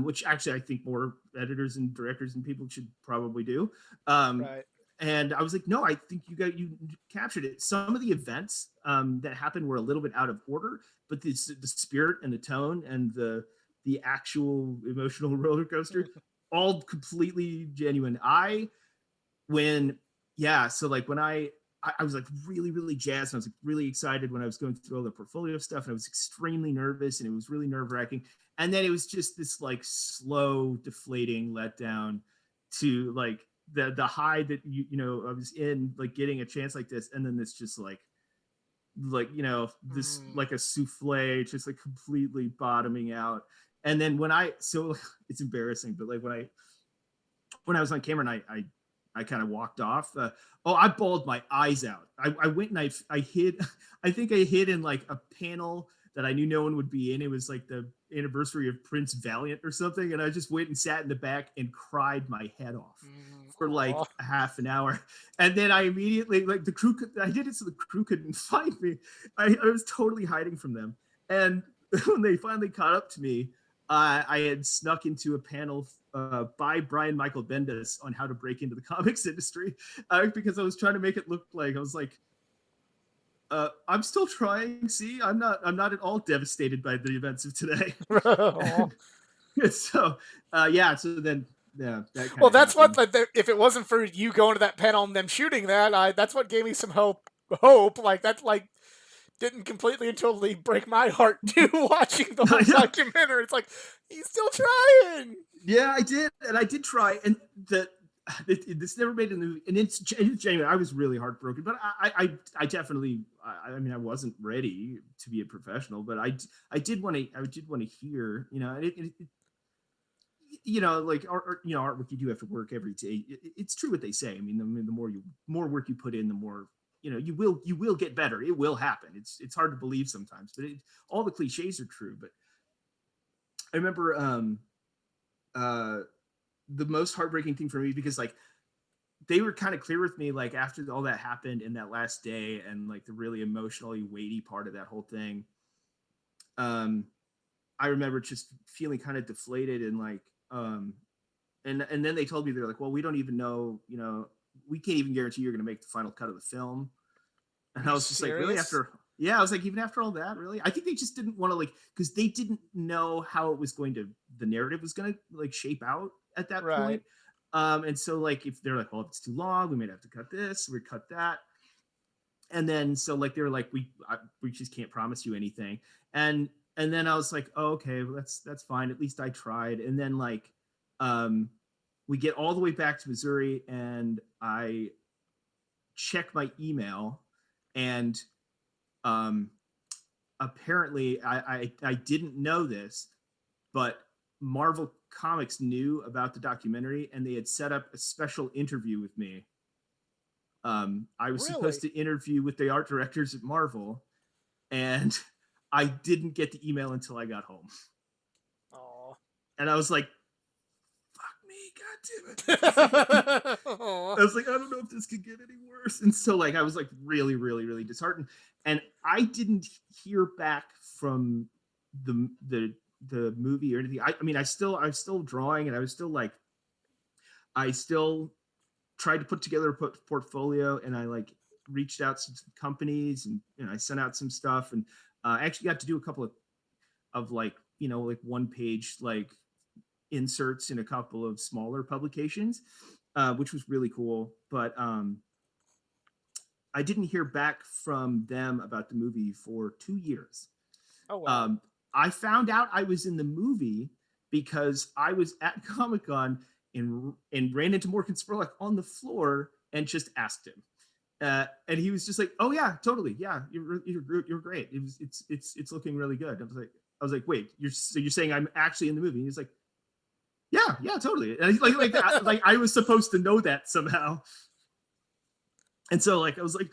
which actually I think more editors and directors and people should probably do. Um, Right. and I was like, no, I think you captured it. Some of the events that happened were a little bit out of order, but the spirit and the tone and the actual emotional roller coaster, all completely genuine. When yeah, so like when I was like really, really jazzed, and I was like really excited when I was going through all the portfolio stuff, and I was extremely nervous, and it was really nerve wracking. And then it was just this like slow, deflating letdown to like the high that I was in, like getting a chance like this, and then this just like this Mm. like a souffle, just like completely bottoming out. And then it's embarrassing, but like when I was on camera and I kind of walked off. I bawled my eyes out. I went and I hid. I think I hid in like a panel that I knew no one would be in. It was like the anniversary of Prince Valiant or something, and I just went and sat in the back and cried my head off for like Aw. half an hour. And then I immediately like I did it so the crew couldn't find me. I was totally hiding from them. And when they finally caught up to me, I had snuck into a panel by Brian Michael Bendis on how to break into the comics industry because I was trying to make it look like I was like, I'm still trying. See, I'm not at all devastated by the events of today. So so then that kind Well, of that's what. happened. Like, if it wasn't for you going to that panel and them shooting that, that's what gave me some hope. Hope, like that's like didn't completely and totally break my heart too. Watching the whole documentary, it's like he's still trying. Yeah, I did, and I did try, and this never made it in the movie. And it's genuine. I was really heartbroken, but I definitely, I mean, I wasn't ready to be a professional, but I did want to hear, you know, and you know, like artwork, you do have to work every day. It's true what they say. I mean, the more work you put in, the more, you know, you will get better. It will happen. It's hard to believe sometimes, but all the cliches are true. But I remember the most heartbreaking thing for me, because like they were kind of clear with me, like after all that happened in that last day and like the really emotionally weighty part of that whole thing. um I remember just feeling kind of deflated and like and then they told me, they're like, well, we don't even know, you know, we can't even guarantee you're going to make the final cut of the film. Are And I you was just like, really? serious? After, yeah, I was like, even after all that, really? I think they just didn't want to, like, because they didn't know how it was going to, the narrative was going to like shape out at that Right. point. And so like, if they're like, well, if it's too long, we may have to cut this, we cut that. And then, so like, they were like, we just can't promise you anything. And, and then I was like, oh, okay, well, that's fine. At least I tried. And then like, um, we get all the way back to Missouri and I check my email, and um, apparently I didn't know this, but Marvel Comics knew about the documentary and they had set up a special interview with me. I was supposed Really? to interview with the art directors at Marvel, and I didn't get the email until I got home. Oh. And I was like, fuck me, god damn it. I was like, I don't know if this could get any worse. And so like I was like really, really, really disheartened. And I didn't hear back from the the the movie or anything. I mean, I was still drawing, and I was still like, I still tried to put together a portfolio, and I like reached out to some companies, and you know, I sent out some stuff, and I actually got to do a couple of like, you know, like one page like inserts in a couple of smaller publications, which was really cool. But I didn't hear back from them about the movie for 2 years. Oh wow. Um, I found out I was in the movie because I was at Comic Con and ran into Morgan Spurlock on the floor and just asked him. And he was just like, "Oh yeah, totally, yeah, you're great. It's looking really good." I was like, "Wait, you're saying I'm actually in the movie?" And he's like, "Yeah, yeah, totally." And he's like I was supposed to know that somehow. And so like I was like,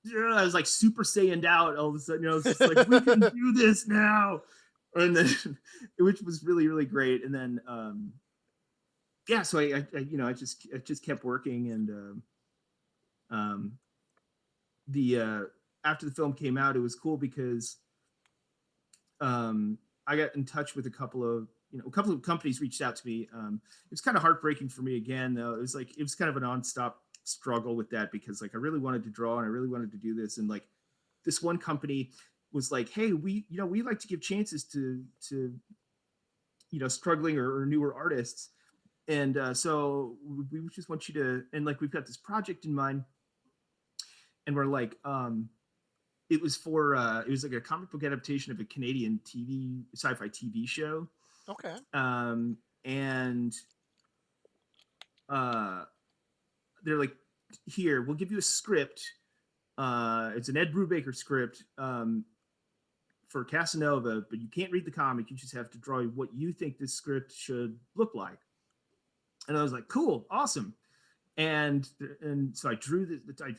yeah, I was like Super Saiyan out all of a sudden. You know, it's just like, we can do this now. And then which was really, really great. And then yeah, so I you know, I just kept working, and um the after the film came out, it was cool because I got in touch with a couple of, you know, a couple of companies reached out to me. It was kind of heartbreaking for me again, though. It was kind of a nonstop struggle with that, because like I really wanted to draw and I really wanted to do this, and like this one company was like, "Hey, we like to give chances to you know, struggling or newer artists, and so we just want you to, and like we've got this project in mind," and we're like, it was like a comic book adaptation of a Canadian sci-fi TV show. Okay. And uh they're like, "Here, we'll give you a script. It's an Ed Brubaker script, for Casanova, but you can't read the comic. You just have to draw what you think this script should look like. And I was like, cool, awesome. And so I drew this. I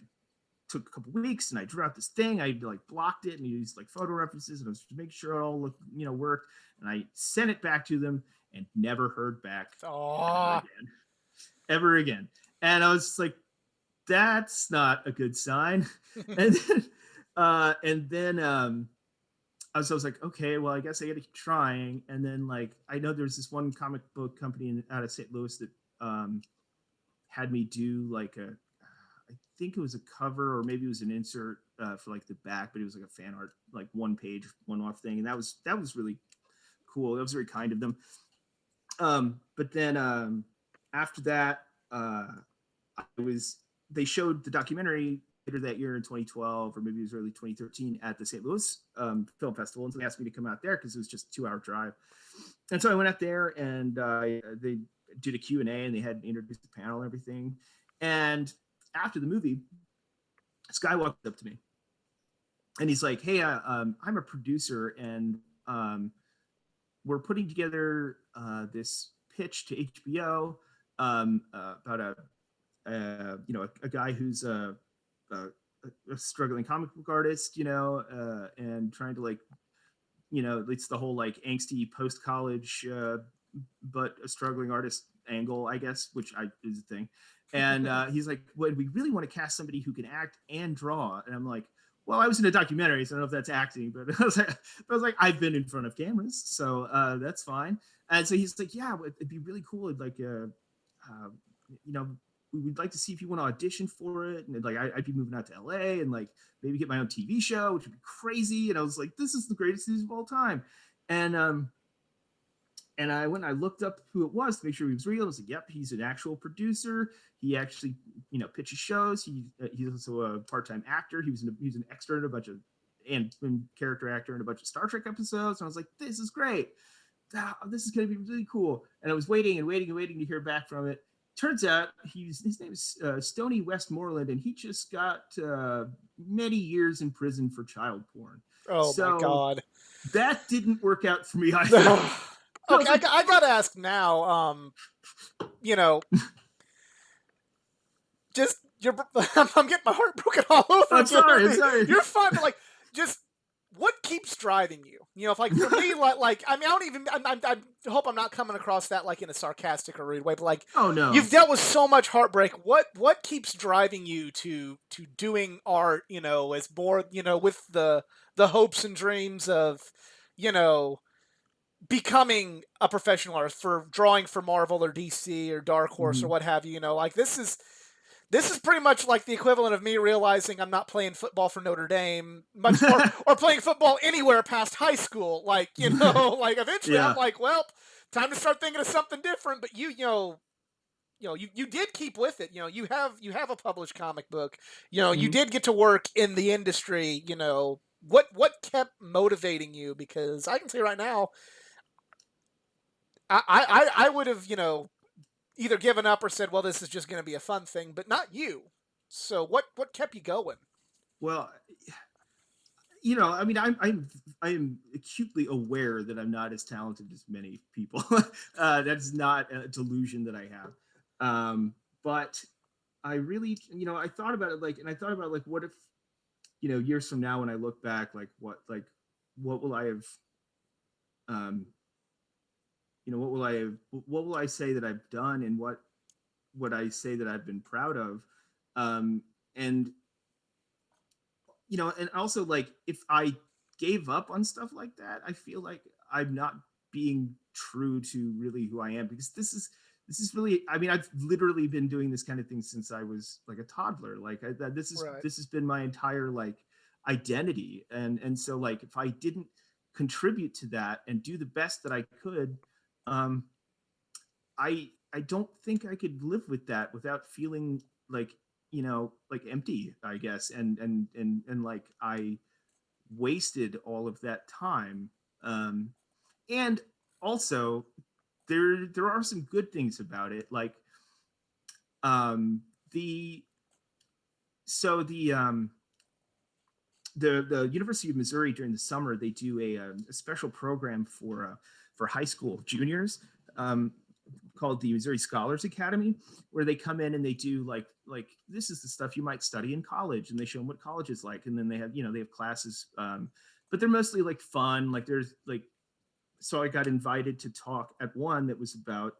took a couple weeks and I drew out this thing. I like blocked it and used like photo references and I was to make sure it all looked, worked. And I sent it back to them and never heard back ever again. And I was like, that's not a good sign. and then I was like, okay, well, I guess I got to keep trying. And then like, I know there's this one comic book company out of St. Louis that had me do like I think it was a cover or maybe it was an insert for like the back, but it was like a fan art, like 1 page, one-off thing. And that was really cool. That was very kind of them. But then after that, they showed the documentary later that year in 2012, or maybe it was early 2013 at the St. Louis Film Festival. And so they asked me to come out there because it was just a 2-hour drive. And so I went out there and they did a Q&A and they had introduced the panel and everything. And after the movie, this guy walked up to me and he's like, hey, I'm a producer and we're putting together this pitch to HBO about a guy who's a struggling comic book artist, and trying to like, it's the whole like angsty post-college, but a struggling artist angle, I guess, which is a thing. And he's like, well, we really want to cast somebody who can act and draw. And I'm like, well, I was in a documentary, so I don't know if that's acting, but I was like, I've been in front of cameras, so that's fine. And so he's like, yeah, it'd be really cool. Like, we'd like to see if you want to audition for it. And like, I'd be moving out to LA and like maybe get my own TV show, which would be crazy. And I was like, this is the greatest news of all time. And I went and I looked up who it was to make sure he was real. I was like, yep, he's an actual producer. He actually, pitches shows. He's also a part-time actor. He was an extra in a bunch of, and character actor in a bunch of Star Trek episodes. And I was like, this is great. This is going to be really cool. And I was waiting to hear back from it. Turns out his name is Stoney Westmoreland, and he just got many years in prison for child porn. Oh, so my God. That didn't work out for me either. Okay, I gotta ask now. Just I'm getting my heart broken all over. I'm sorry. You're fine, but like, just what keeps driving you? If like for me, like I mean, I hope I'm not coming across that like in a sarcastic or rude way, but like, oh no, you've dealt with so much heartbreak. What keeps driving you to doing art? As more with the hopes and dreams of becoming a professional artist, for drawing for Marvel or DC or Dark Horse or what have you. Like this is pretty much like the equivalent of me realizing I'm not playing football for Notre Dame much more, or playing football anywhere past high school. Like, like eventually I'm like, well, time to start thinking of something different. But you did keep with it. You have a published comic book. You did get to work in the industry. What kept motivating you? Because I can say right now, I would have, either given up or said, well, this is just going to be a fun thing, but not you. So what kept you going? Well, I mean, I'm acutely aware that I'm not as talented as many people. That's not a delusion that I have. But I really, I thought about it, like, what if, years from now, when I look back, like, what will I have, what will I say that I've done, and what would I say that I've been proud of? And and also, like, if I gave up on stuff like that, I feel like I'm not being true to really who I am, because this is really, I mean, I've literally been doing this kind of thing since I was like a toddler. Like this has been my entire like identity. And so like, if I didn't contribute to that and do the best that I could, I don't think I could live with that without feeling like, like empty, I guess. And like I wasted all of that time. And also there are some good things about it. Like, the University of Missouri during the summer, they do a special program for high school juniors, um, called the Missouri Scholars Academy, where they come in and they do like this is the stuff you might study in college, and they show them what college is like, and then they have, they have classes, but they're mostly like fun. Like there's like, so I got invited to talk at one that was about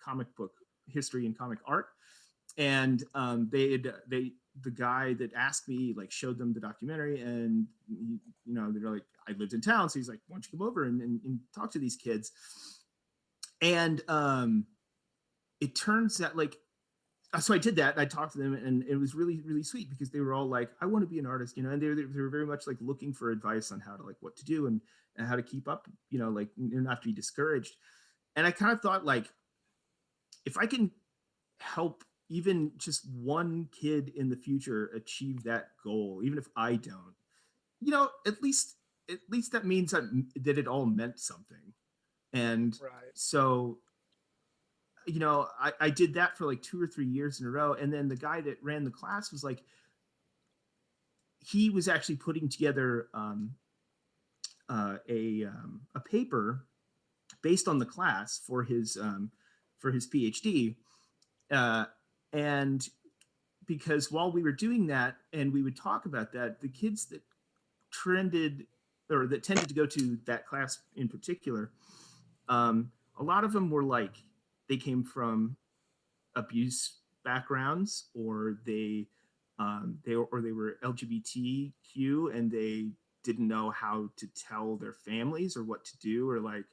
comic book history and comic art, and the guy that asked me like showed them the documentary, and they're like, I lived in town, so he's like, why don't you come over and talk to these kids. And it turns out like, so I did that, and I talked to them, and it was really, really sweet because they were all like, I want to be an artist, and they were very much like looking for advice on how to, like, what to do, and how to keep up, like not to be discouraged. And I kind of thought, like, if I can help even just one kid in the future achieve that goal, even if I don't, at least that means that it all meant something. And Right. so, I did that for like 2 or 3 years in a row. And then the guy that ran the class was like, he was actually putting together a paper based on the class for his PhD. And because while we were doing that and we would talk about that, the kids that tended to go to that class in particular, a lot of them were like, they came from abuse backgrounds, or they were LGBTQ, and they didn't know how to tell their families or what to do, or like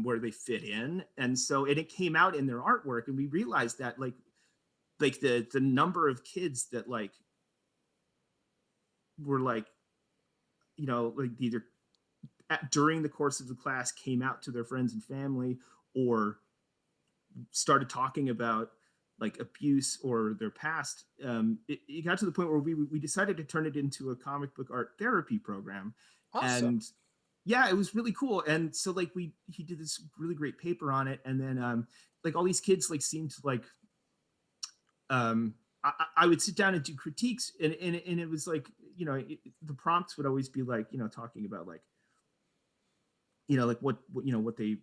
where they fit in. And so it came out in their artwork, and we realized that like the number of kids that like were like, like either during the course of the class came out to their friends and family, or started talking about like abuse or their past. It got to the point where we decided to turn it into a comic book art therapy program. Awesome. And yeah, it was really cool. And so like he did this really great paper on it, and then like all these kids like seemed to like, I would sit down and do critiques, and it was like, the prompts would always be like, talking about like, like what they,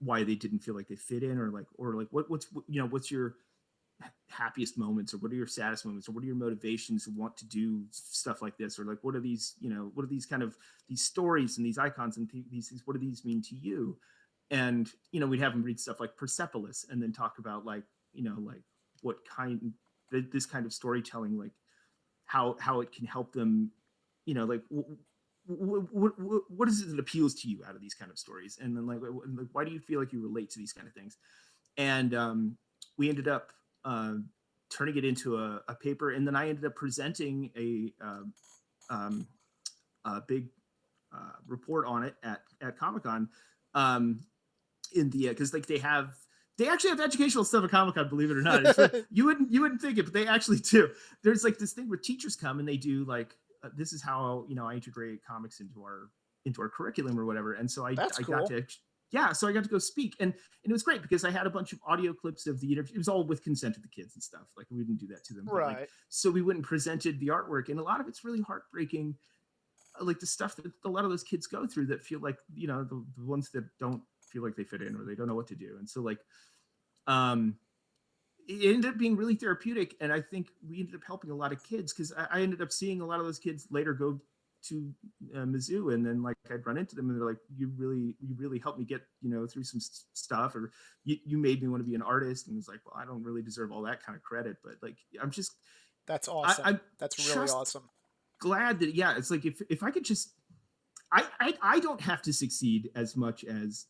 why they didn't feel like they fit in, or like what's your happiest moments, or what are your saddest moments, or what are your motivations to want to do stuff like this, or like what are these, what are these kind of these stories and these icons and these things, what do these mean to you? And we'd have them read stuff like Persepolis, and then talk about like, like what kind, this kind of storytelling, like how it can help them, like what is it that appeals to you out of these kind of stories, and then like why do you feel like you relate to these kind of things. And we ended up turning it into a paper, and then I ended up presenting um, a big report on it at Comic-Con, in the because like they actually have educational stuff at Comic-Con, believe it or not. It's really, you wouldn't think it, but they actually do. There's like this thing where teachers come and they do like, this is how I integrate comics into our curriculum or whatever. And so That's I got cool. to, yeah, so I got to go speak, and it was great because I had a bunch of audio clips of the interview. It was all with consent of the kids and stuff. Like we didn't do that to them, but like, Right. so we went and presented the artwork, and a lot of it's really heartbreaking, like the stuff that a lot of those kids go through, that feel like, the ones that don't feel like they fit in, or they don't know what to do. And so like, um it ended up being really therapeutic, and I think we ended up helping a lot of kids, because I ended up seeing a lot of those kids later go to Mizzou, and then like I'd run into them, and they're like, you really helped me get through some stuff, or you made me want to be an artist. And it's like, well, I don't really deserve all that kind of credit, but like I'm just, That's awesome. I'm That's really just awesome. glad that, yeah, it's like if I could just, I don't have to succeed as much as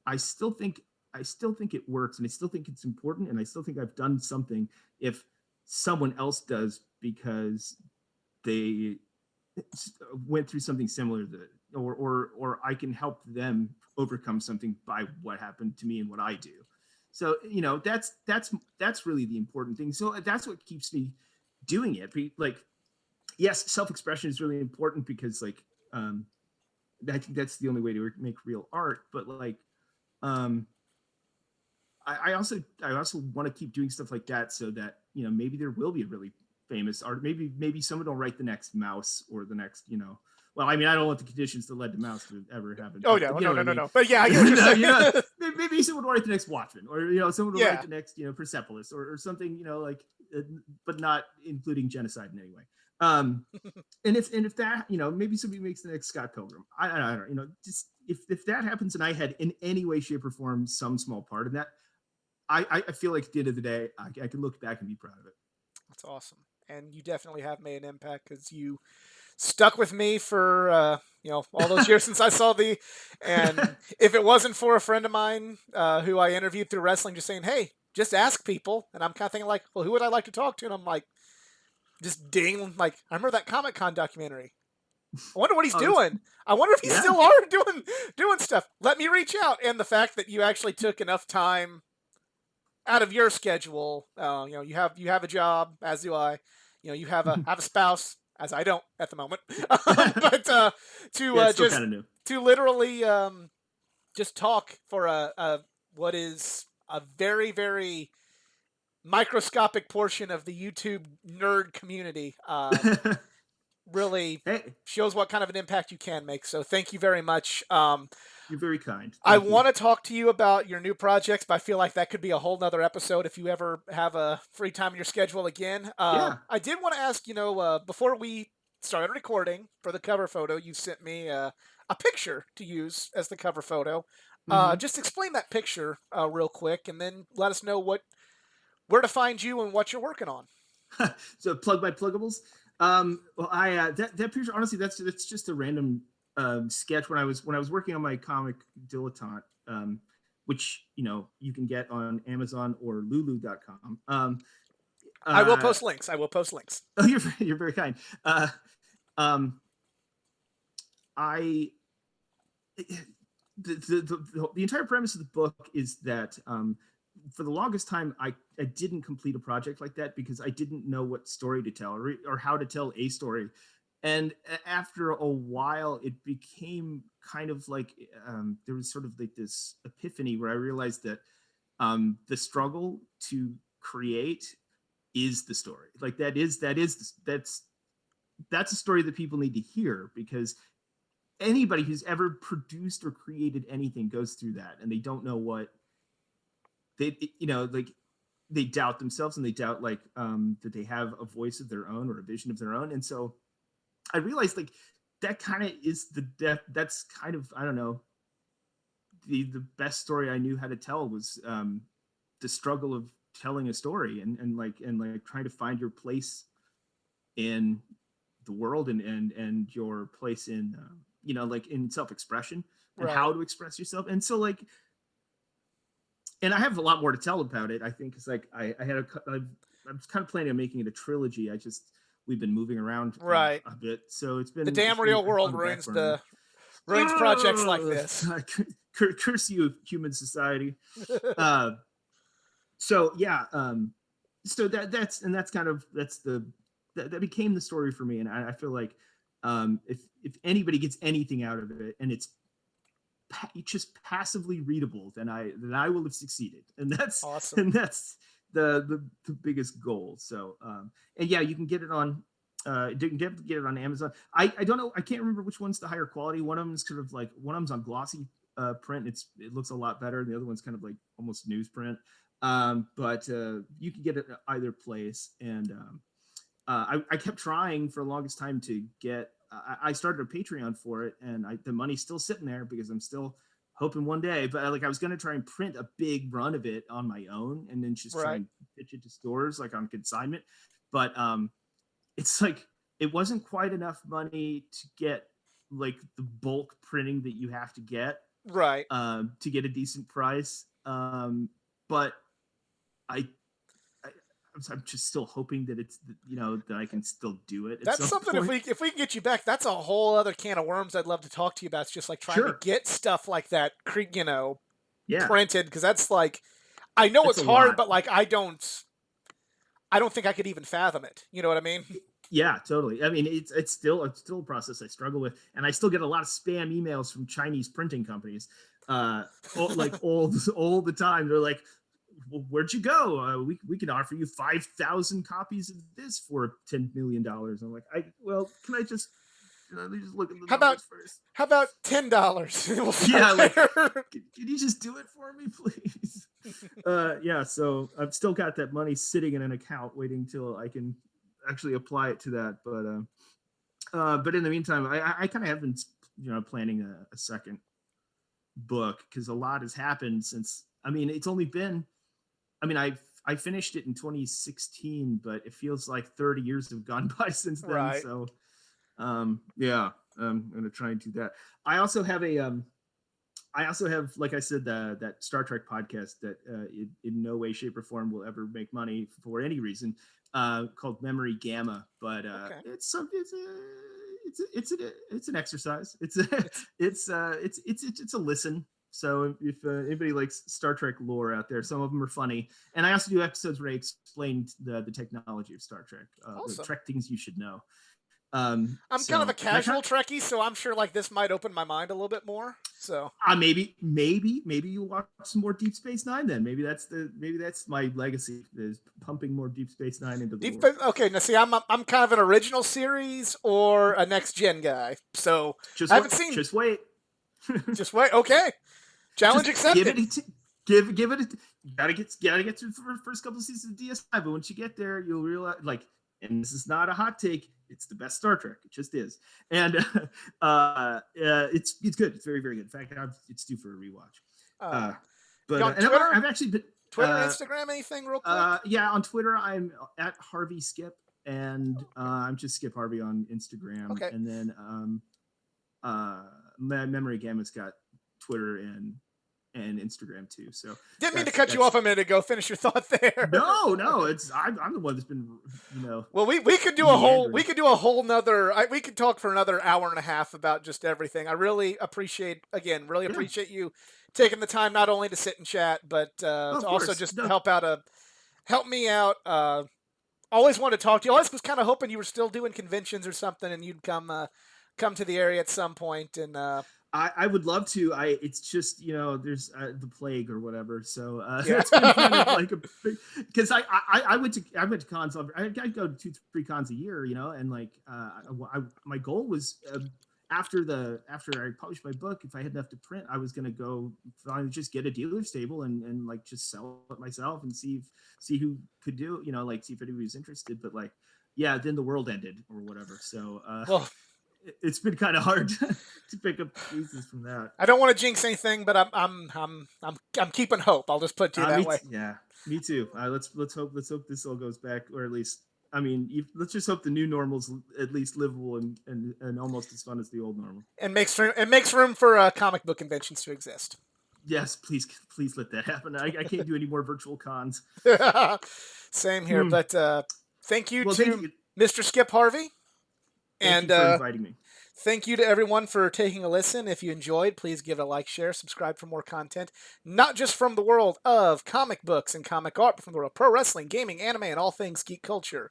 I still think I still think it works, and I still think it's important, and I still think I've done something if someone else does, because they went through something similar, that or I can help them overcome something by what happened to me and what I do. So that's really the important thing. So that's what keeps me doing it. Like, yes, self-expression is really important, because like, I think that's the only way to make real art. But like, um, I also want to keep doing stuff like that, so that maybe there will be a really famous art. Maybe someone will write the next Mouse or the next, well, I mean, I don't want the conditions that led to Mouse to ever happen. Oh, But no, you know no, what no, I mean? no. But yeah, I get what you're No, saying. maybe someone will write the next Watchmen, or someone will write the next, Persepolis, or something, like, but not including genocide in any way. And if that, maybe somebody makes the next Scott Pilgrim. I don't, just if that happens, and I had in any way, shape, or form some small part in that, I feel like at the end of the day, I can look back and be proud of it. That's awesome. And you definitely have made an impact because you stuck with me for all those years since I saw the. And if it wasn't for a friend of mine who I interviewed through wrestling, just saying, "Hey, just ask people," and I'm kind of thinking like, "Well, who would I like to talk to?" And I'm like, just ding, like I remember that Comic Con documentary. I wonder what he's doing. I wonder if he Yeah. still are doing stuff. Let me reach out. And the fact that you actually took enough time out of your schedule, you have a job, as do I. You have a spouse, as I don't at the moment. But Yeah, it's still kind of new. to literally just talk for a what is a very, very microscopic portion of the YouTube nerd community really Hey, shows what kind of an impact you can make. So thank you very much. you're very kind. I Thank you. want to talk to you about your new projects, but I feel like that could be a whole nother episode if you ever have a free time in your schedule again. Yeah. I did want to ask, before we started recording for the cover photo, you sent me a picture to use as the cover photo. Just explain that picture real quick, and then let us know where to find you and what you're working on. So plug my pluggables. Well, I that picture, honestly, that's just a random sketch when I was working on my comic Dilettante, which you can get on Amazon or Lulu.com. I will post links. Oh, you're very kind. I the entire premise of the book is that for the longest time I didn't complete a project like that because I didn't know what story to tell or how to tell a story. And after a while, it became kind of like there was sort of like this epiphany where I realized that the struggle to create is the story. Like that's a story that people need to hear, because anybody who's ever produced or created anything goes through that, and they don't know what like they doubt themselves, and they doubt like that they have a voice of their own or a vision of their own. And so I realized like that kind of is that's kind of, I don't know, the best story I knew how to tell was the struggle of telling a story and trying to find your place in the world and your place in like in self-expression and how to express yourself. And so like, and I have a lot more to tell about it, I think, because like I was kind of planning on making it a trilogy. We've been moving around a bit, so it's been the damn real world ruins projects like this. Curse you, human society. So yeah, so that became the story for me, and I feel like if anybody gets anything out of it, and it's just passively readable, then I will have succeeded, and that's awesome. And that's the biggest goal. So and yeah, you can get it on get it on Amazon. I don't know, I can't remember which one's the higher quality. One of them is sort of like, one of them's on glossy print. It looks a lot better. The other one's kind of like almost newsprint. But you can get it either place. And I kept trying for the longest time to get. I started a Patreon for it, and the money's still sitting there because I'm still hoping one day. But I was going to try and print a big run of it on my own, and then just try and pitch it to stores like on consignment. But it's like it wasn't quite enough money to get like the bulk printing that you have to get to get a decent price. But I'm just still hoping that it's that I can still do it. That's something point. if we can get you back, that's a whole other can of worms I'd love to talk to you about. It's just like trying to get stuff like that, printed, because that's like, I know it's hard, but like I don't think I could even fathom it. You know what I mean? Yeah, totally. I mean, it's still a process I struggle with, and I still get a lot of spam emails from Chinese printing companies, all the time. They're like, well, where'd you go? We can offer you 5,000 copies of this for $10 million. I'm like, can I just let me just look at the How about numbers first? $10? We'll Yeah, start like, there. can you just do it for me, please? Yeah, so I've still got that money sitting in an account waiting till I can actually apply it to that. But in the meantime, I kind of have been, planning a second book because a lot has happened since. I mean, it's only been. I mean, I finished it in 2016, but it feels like 30 years have gone by since then. Right. So, yeah, I'm gonna try and do that. I also have like I said, that Star Trek podcast that in no way, shape, or form will ever make money for any reason, called Memory Gamma. But Okay. it's an exercise. It's a listen. So if anybody likes Star Trek lore out there, some of them are funny. And I also do episodes where I explain the technology of Star Trek, the Awesome. Trek things you should know. I'm kind of a So casual Trekkie, so I'm sure like this might open my mind a little bit more. So maybe you watch some more Deep Space Nine. Then maybe that's my legacy, is pumping more Deep Space Nine into the lore. Okay, now see, I'm kind of an original series or a next gen guy. So I haven't seen. Just wait. Just wait. Okay, challenge accepted. Give it. You gotta get through the first couple of seasons of DSI, but once you get there, you'll realize, like, and this is not a hot take, it's the best Star Trek. It just is. And it's good. It's very, very good. In fact, it's due for a rewatch. I've actually been Twitter, Instagram, anything real quick? Yeah, on Twitter I'm at Harvey Skip, and I'm just Skip Harvey on Instagram. Okay. And then Memory Gamma's got Twitter and Instagram too. So didn't mean to cut you off a minute ago. Finish your thought there. No, I'm the one that's been, Well, we could do a whole nother. We could talk for another hour and a half about just everything. I really appreciate you taking the time not only to sit and chat, but to also just help me out. Always wanted to talk to you. Always was kind of hoping you were still doing conventions or something, and you'd come to the area at some point. And I would love to. It's just, there's the plague or whatever. So it's been kind of like because I went to cons. I go to 2-3 cons a year, and like my goal was after I published my book, if I had enough to print, I was gonna go finally just get a dealer's table and like just sell it myself and see who could do, like see if anybody was interested. But like, yeah, then the world ended or whatever. So it's been kind of hard to pick up pieces from that. I don't want to jinx anything, but I'm keeping hope. I'll just put it that way. Yeah, me too. Let's hope this all goes back, or at least, I mean, let's just hope the new normal's at least livable and almost as fun as the old normal. And makes room for comic book conventions to exist. Yes, please let that happen. I can't do any more virtual cons. Same here, but thank you to Mr. Skip Harvey. Thank you for inviting me. Thank you to everyone for taking a listen. If you enjoyed, please give it a like, share, subscribe for more content, not just from the world of comic books and comic art, but from the world of pro wrestling, gaming, anime, and all things geek culture.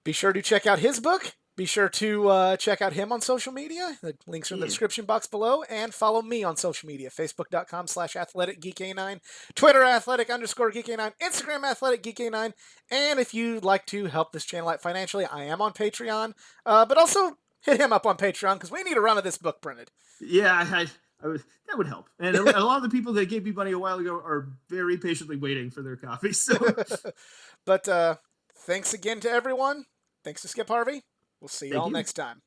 Be sure to check out his book. Be sure to check out him on social media. The links are in the description box below. And follow me on social media. Facebook.com/AthleticGeekA9. Twitter, Athletic_GeekA9. Instagram, AthleticGeekA9. And if you'd like to help this channel out financially, I am on Patreon. But also hit him up on Patreon because we need a run of this book printed. Yeah, that would help. And a lot of the people that gave me money a while ago are very patiently waiting for their copies. So. But thanks again to everyone. Thanks to Skip Harvey. We'll see you all next time.